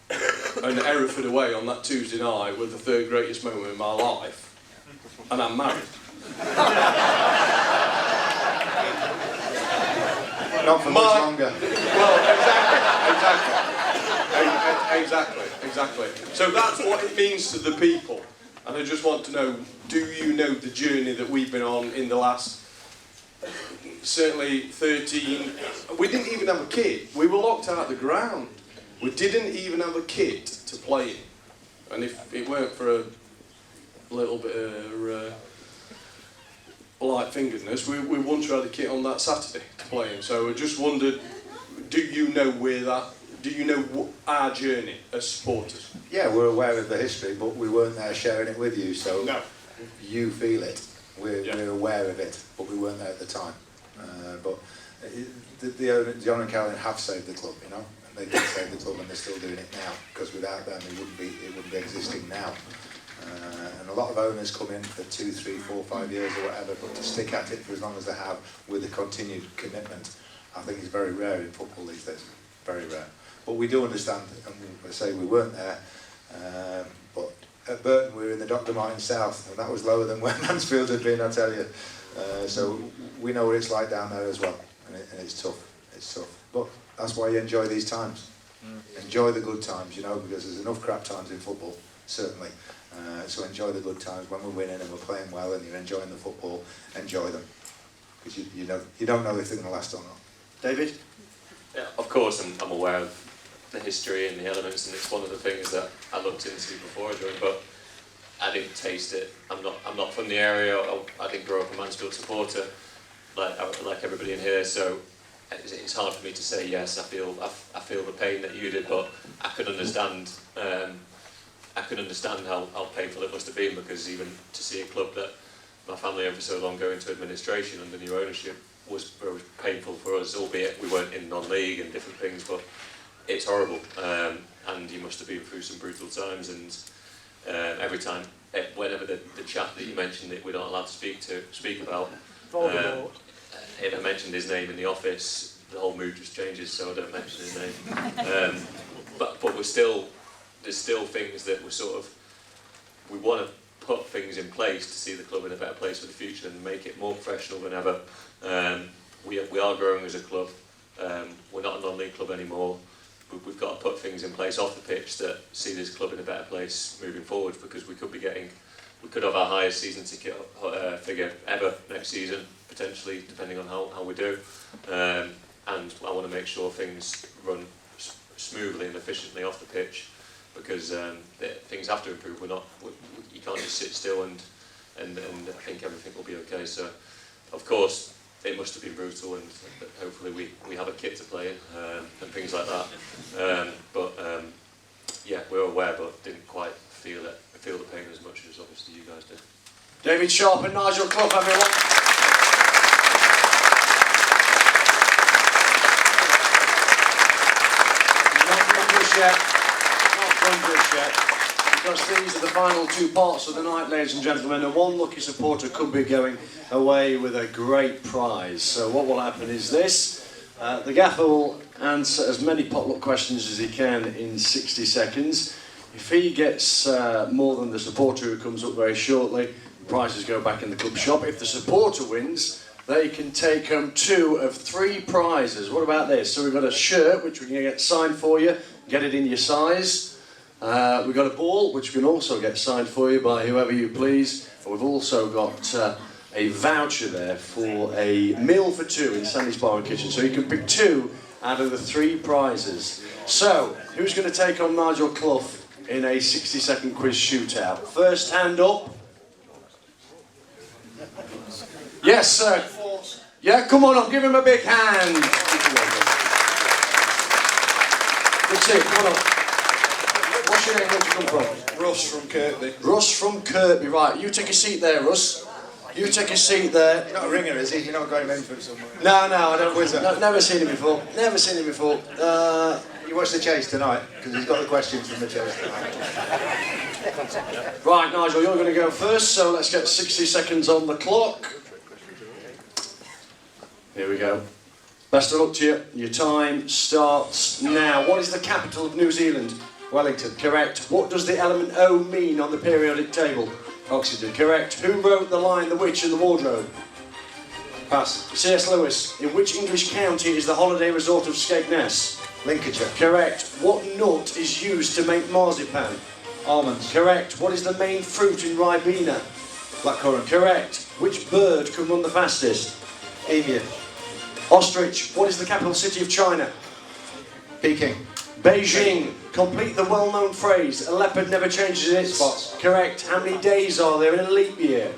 and Hereford away on that Tuesday night was the 3rd greatest moment in my life, and I'm married. Not for much longer. Well, exactly. So that's what it means to the people, and I just want to know, do you know the journey that we've been on in the last, certainly 13, we didn't even have a kit. We were locked out of the ground. We didn't even have a kit to play in. And if it weren't for a little bit of light-fingeredness, we wouldn't have had a kit on that Saturday to play in. So I just wondered, do you know our journey as supporters? Yeah, we're aware of the history, but we weren't there sharing it with you, so no. You feel it. We're aware of it, but we weren't there at the time. But the owner, John and Carolyn, have saved the club, you know, and they did save the club, and they're still doing it now, because without them it wouldn't be existing now. And a lot of owners come in for 2, 3, 4, 5 years or whatever, but to stick at it for as long as they have with a continued commitment, I think is very rare in football these days. Very rare. But we do understand, and I say we weren't there, but at Burton we were in the Dr. Martin South, and that was lower than where Mansfield had been, I tell you. So we know what it's like down there as well, and it's tough. It's tough. But that's why you enjoy these times. Enjoy the good times, you know, because there's enough crap times in football, certainly. So enjoy the good times when we're winning and we're playing well and you're enjoying the football. Enjoy them, because you don't know if they're going to last or not. David? Yeah, of course, I'm aware of the history and the elements, and it's one of the things that I looked into before I joined, but I didn't taste it. I'm not from the area. I didn't grow up a Mansfield supporter like everybody in here, so it's hard for me to say yes. I feel the pain that you did, but I could understand. I could understand how painful it must have been, because even to see a club that my family owned for so long go into administration under new ownership was very painful for us, albeit we weren't in non-league and different things, but it's horrible. And you must have been through some brutal times, and every time, whenever the chap that you mentioned that we're not allowed to speak about, if I mentioned his name in the office, the whole mood just changes, so I don't mention his name. But there's still things that we want to put things in place to see the club in a better place for the future and make it more professional than ever. We are growing as a club. We're not a non-league club anymore. We've got to put things in place off the pitch that see this club in a better place moving forward, because we could have our highest season ticket figure ever next season, potentially, depending on how we do. And I want to make sure things run smoothly and efficiently off the pitch, because things have to improve. You can't just sit still and think everything will be okay. So, of course, it must have been brutal, and hopefully we have a kit to play in and things like that. Yeah, we were aware, but didn't quite feel the pain as much as obviously you guys did. David Sharpe and Nigel Clough, everyone. Not done just yet. Not done just yet. Because these are the final two parts of the night, ladies and gentlemen, and one lucky supporter could be going away with a great prize. So what will happen is this. The gaffer will answer as many potluck questions as he can in 60 seconds. If he gets more than the supporter who comes up very shortly, the prizes go back in the club shop. If the supporter wins, they can take home 2 of 3 prizes. What about this? So we've got a shirt, which we can get signed for you, get it in your size. We've got a ball, which we can also get signed for you by whoever you please. And we've also got a voucher there for a meal for 2 in Sandy's Bar and Kitchen. So you can pick 2 out of the 3 prizes. So, who's going to take on Nigel Clough in a 60-second quiz shootout? First hand up. Yes, sir. Yeah, come on up, give him a big hand. Good see, come on up. What's your name? Where'd you come from? Russ from Kirkby. Russ from Kirkby, right. You take a seat there, Russ. You take a seat there. He's not a ringer, is he? You're not going in for somewhere? No, I don't. No, never seen him before. Never seen him before. You watch the chase tonight, because he's got the questions from the chase tonight. Right, Nigel, you're going to go first, so let's get 60 seconds on the clock. Here we go. Best of luck to you. Your time starts now. What is the capital of New Zealand? Wellington. Correct. What does the element O mean on the periodic table? Oxygen. Correct. Who wrote the line The Witch and the Wardrobe? Pass. C.S. Lewis. In which English county is the holiday resort of Skegness? Lincolnshire. Correct. What nut is used to make marzipan? Almonds. Correct. What is the main fruit in Ribena? Blackcurrant. Correct. Which bird can run the fastest? Emu. Ostrich. What is the capital city of China? Peking. Beijing. Complete the well-known phrase, a leopard never changes its spots. Correct. How many days are there in a leap year?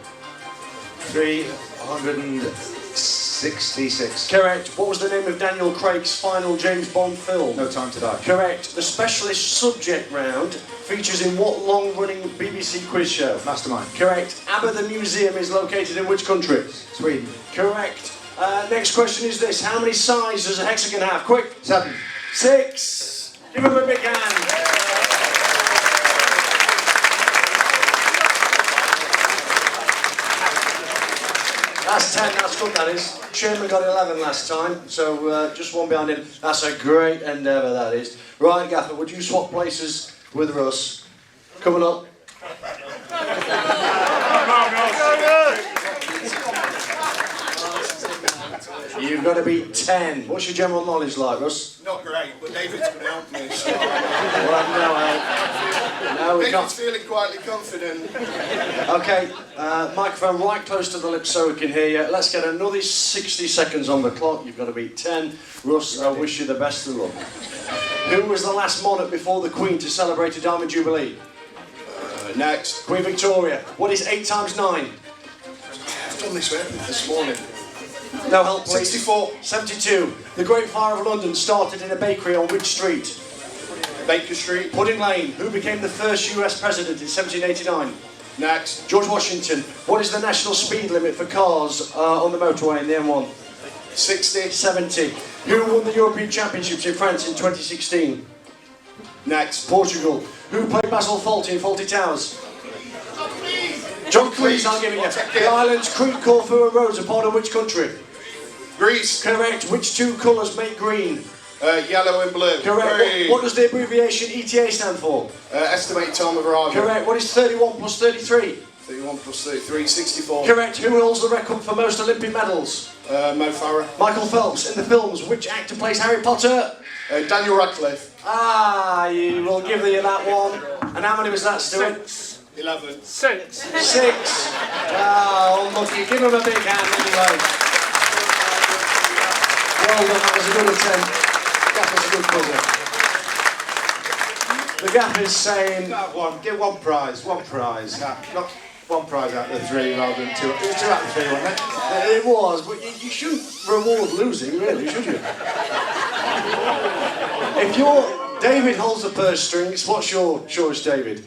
366. Correct. What was the name of Daniel Craig's final James Bond film? No Time to Die. Correct. The specialist subject round features in what long-running BBC quiz show? Mastermind. Correct. ABBA the museum is located in which country? Sweden. Correct. Next question is this. How many sides does a hexagon have? Quick. 7. 6. Give him a big hand. That's 10, that's good, that is. Sherman got 11 last time, so just one behind him. That's a great endeavour, that is. Right, Gaffer, would you swap places with Russ? Coming up. You've got to beat 10. What's your general knowledge like, Russ? Not great, but David's going to help me. Well, no, we can't. David's feeling quietly confident. Okay, microphone right close to the lips so we can hear you. Let's get another 60 seconds on the clock. You've got to beat 10. Russ, I wish you the best of luck. Who was the last monarch before the Queen to celebrate a Diamond Jubilee? Next. Queen Victoria. What is 8 times 9? I've done this morning. No help, please. 64. 72. The Great Fire of London started in a bakery on which street? Baker Street. Pudding Lane. Who became the first US president in 1789? Next. George Washington. What is the national speed limit for cars on the motorway in the M1? 60. 70. Who won the European Championships in France in 2016? Next. Portugal. Who played Basil Fawlty in Fawlty Towers? John Cleese, I'm giving you. The islands Crete, Corfu and Rhodes are part of which country? Greece. Correct. Which 2 colours make green? Yellow and blue. Correct. What does the abbreviation ETA stand for? Estimated time of arrival. Correct. What is 31 plus 33? 31 plus 33, 64. Correct. Who holds the record for most Olympic medals? Mo Farah. Michael Phelps. In the films, which actor plays Harry Potter? Daniel Radcliffe. You will give you that one. And how many was that, Stuart? 11. 6. 6. Oh, unlucky. Give him a big hand anyway. Well done, that was a good attempt. That was a good buzzer. The gap is saying... Give one prize. Not one prize out of the three rather than two. It was 2 out of 3, wasn't it? It was, but you shouldn't reward losing, really, should you? If David holds the purse strings, what's your choice, David?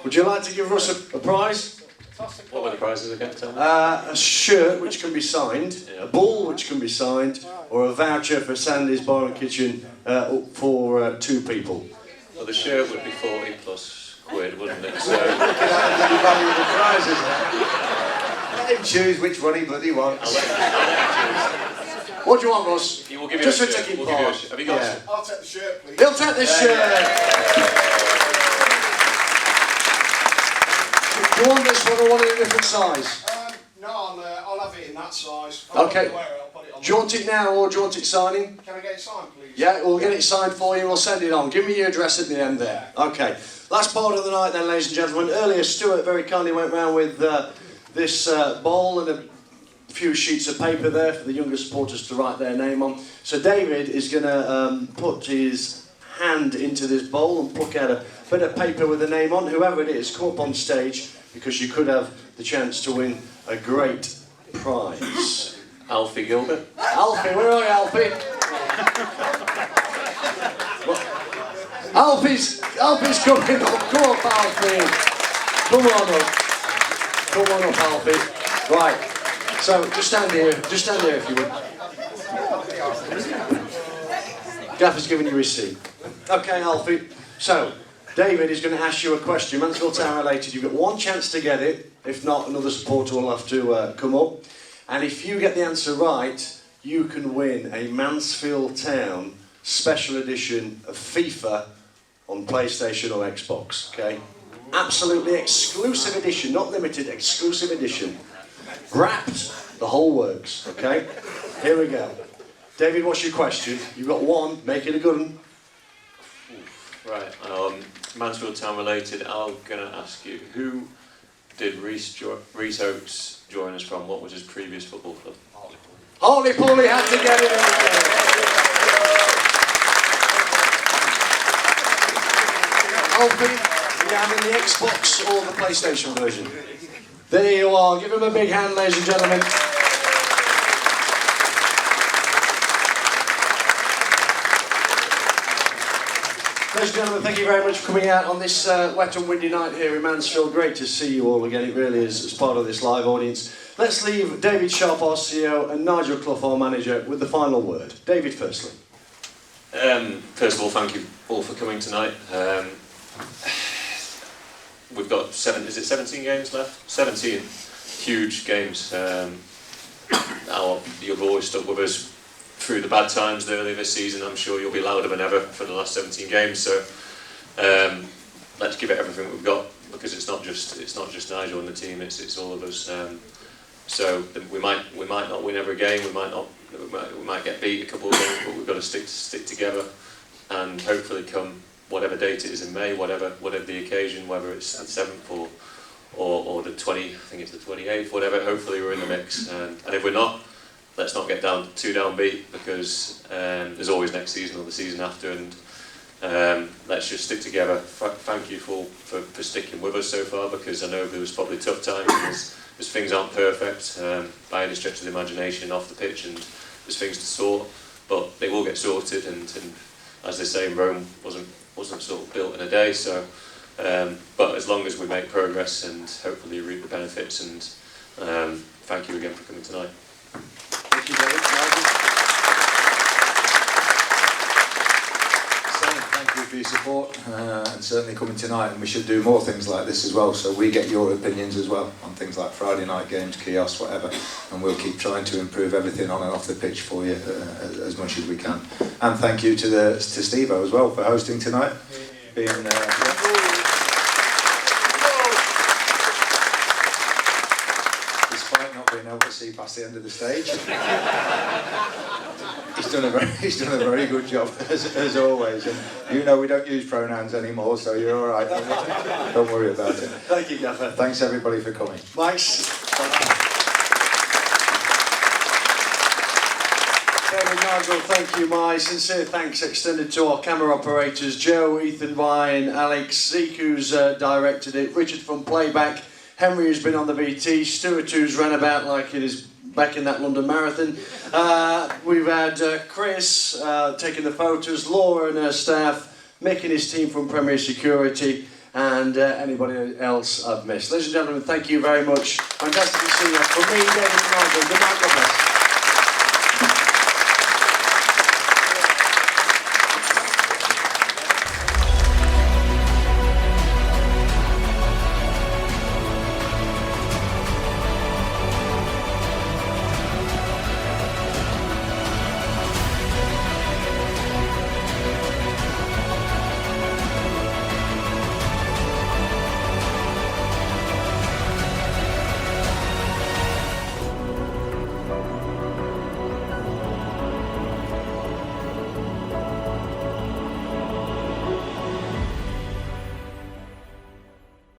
Would you like to give Russ a prize? What were the prizes again, tell me? A shirt which can be signed, a ball which can be signed, or a voucher for Sandy's Bar and Kitchen for 2 people. Well, the shirt would be 40 plus quid, wouldn't it? So... Valuable prizes. Let him choose which one he bloody wants. What do you want, Ross? He will give you Just a for shirt. taking We'll give you a part. shirt. Have you got a shirt? I'll take the shirt, please. He'll take this shirt. Do you want this one or one in a different size? No, I'll have it in that size. Okay. I'll put it on. Do you want it now or do you want it signing? Can I get it signed, please? Yeah, we'll get it signed for you. We'll send it on. Give me your address at the end there. Okay. Last part of the night then, ladies and gentlemen. Earlier, Stuart very kindly went round with this bowl and a few sheets of paper there for the younger supporters to write their name on. So David is going to put his hand into this bowl and pluck out a bit of paper with a name on. Whoever it is, come up on stage because you could have the chance to win a great prize. Alfie Gilbert. Alfie, where are you, Alfie? Alfie's coming up. Come up, Alfie. Come on up. Come on up, Alfie. Right. So just stand here if you would. Gaffer's giving you his seat. Okay, Alfie. So David is going to ask you a question, Mansfield Town related. You've got one chance to get it. If not, another supporter will have to come up. And if you get the answer right, you can win a Mansfield Town special edition of FIFA on PlayStation or Xbox. Okay, absolutely exclusive edition, not limited, exclusive edition. Wrapped, the whole works. Okay, here we go. David, what's your question? You've got one. Make it a good one. Right, Mansfield Town related, I'm going to ask you, who did Rhys Oates join us from? What was his previous football club? Hartlepool, he had to get it in there. Alfie, you having the Xbox or the PlayStation version? There you are. Give him a big hand, ladies and gentlemen. Ladies and gentlemen, thank you very much for coming out on this wet and windy night here in Mansfield. Great to see you all again. It really is, as part of this live audience. Let's leave David Sharpe, our CEO, and Nigel Clough, our manager, with the final word. David, firstly. First of all, thank you all for coming tonight. We've got 17 games left? 17 huge games. You've always stuck with us through the bad times early this season. I'm sure you'll be louder than ever for the last 17 games. So let's give it everything we've got, because it's not just Nigel and the team. It's all of us. So we might not win every game. We might get beat a couple of games, but we've got to stick together, and hopefully come whatever date it is in May, whatever the occasion, whether it's the 7th or the 20, I think it's the 28th, whatever. Hopefully we're in the mix, and if we're not, let's not get too downbeat, because there's always next season or the season after, and let's just stick together. Thank you for sticking with us so far, because I know there was probably tough times, and there's things aren't perfect by any stretch of the imagination off the pitch, and there's things to sort, but they will get sorted, and as they say, Rome wasn't sort of built in a day. So but as long as we make progress and hopefully reap the benefits, and thank you again for coming tonight. Thank you, David. Thank you for your support and certainly coming tonight, and we should do more things like this as well, so we get your opinions as well on things like Friday night games, Kiosk, whatever, and we'll keep trying to improve everything on and off the pitch for you as much as we can. And thank you to Steve-O as well for hosting tonight. Despite not being able to see past the end of the stage. He's done a very good job, as always. And you know we don't use pronouns anymore, so you're all right. Don't worry about it. Thank you, Gaffer. Thanks everybody for coming. Thanks. David, Nigel, thank you. My sincere thanks extended to our camera operators, Joe, Ethan, Ryan, Alex, Zeke, who's directed it, Richard from Playback, Henry, who's been on the VT, Stuart, who's ran about like it is back in that London Marathon. We've had Chris taking the photos, Laura and her staff, Mick and his team from Premier Security, and anybody else I've missed. Ladies and gentlemen, thank you very much. Fantastic to see you. From me, David and Nigel, good night, God bless.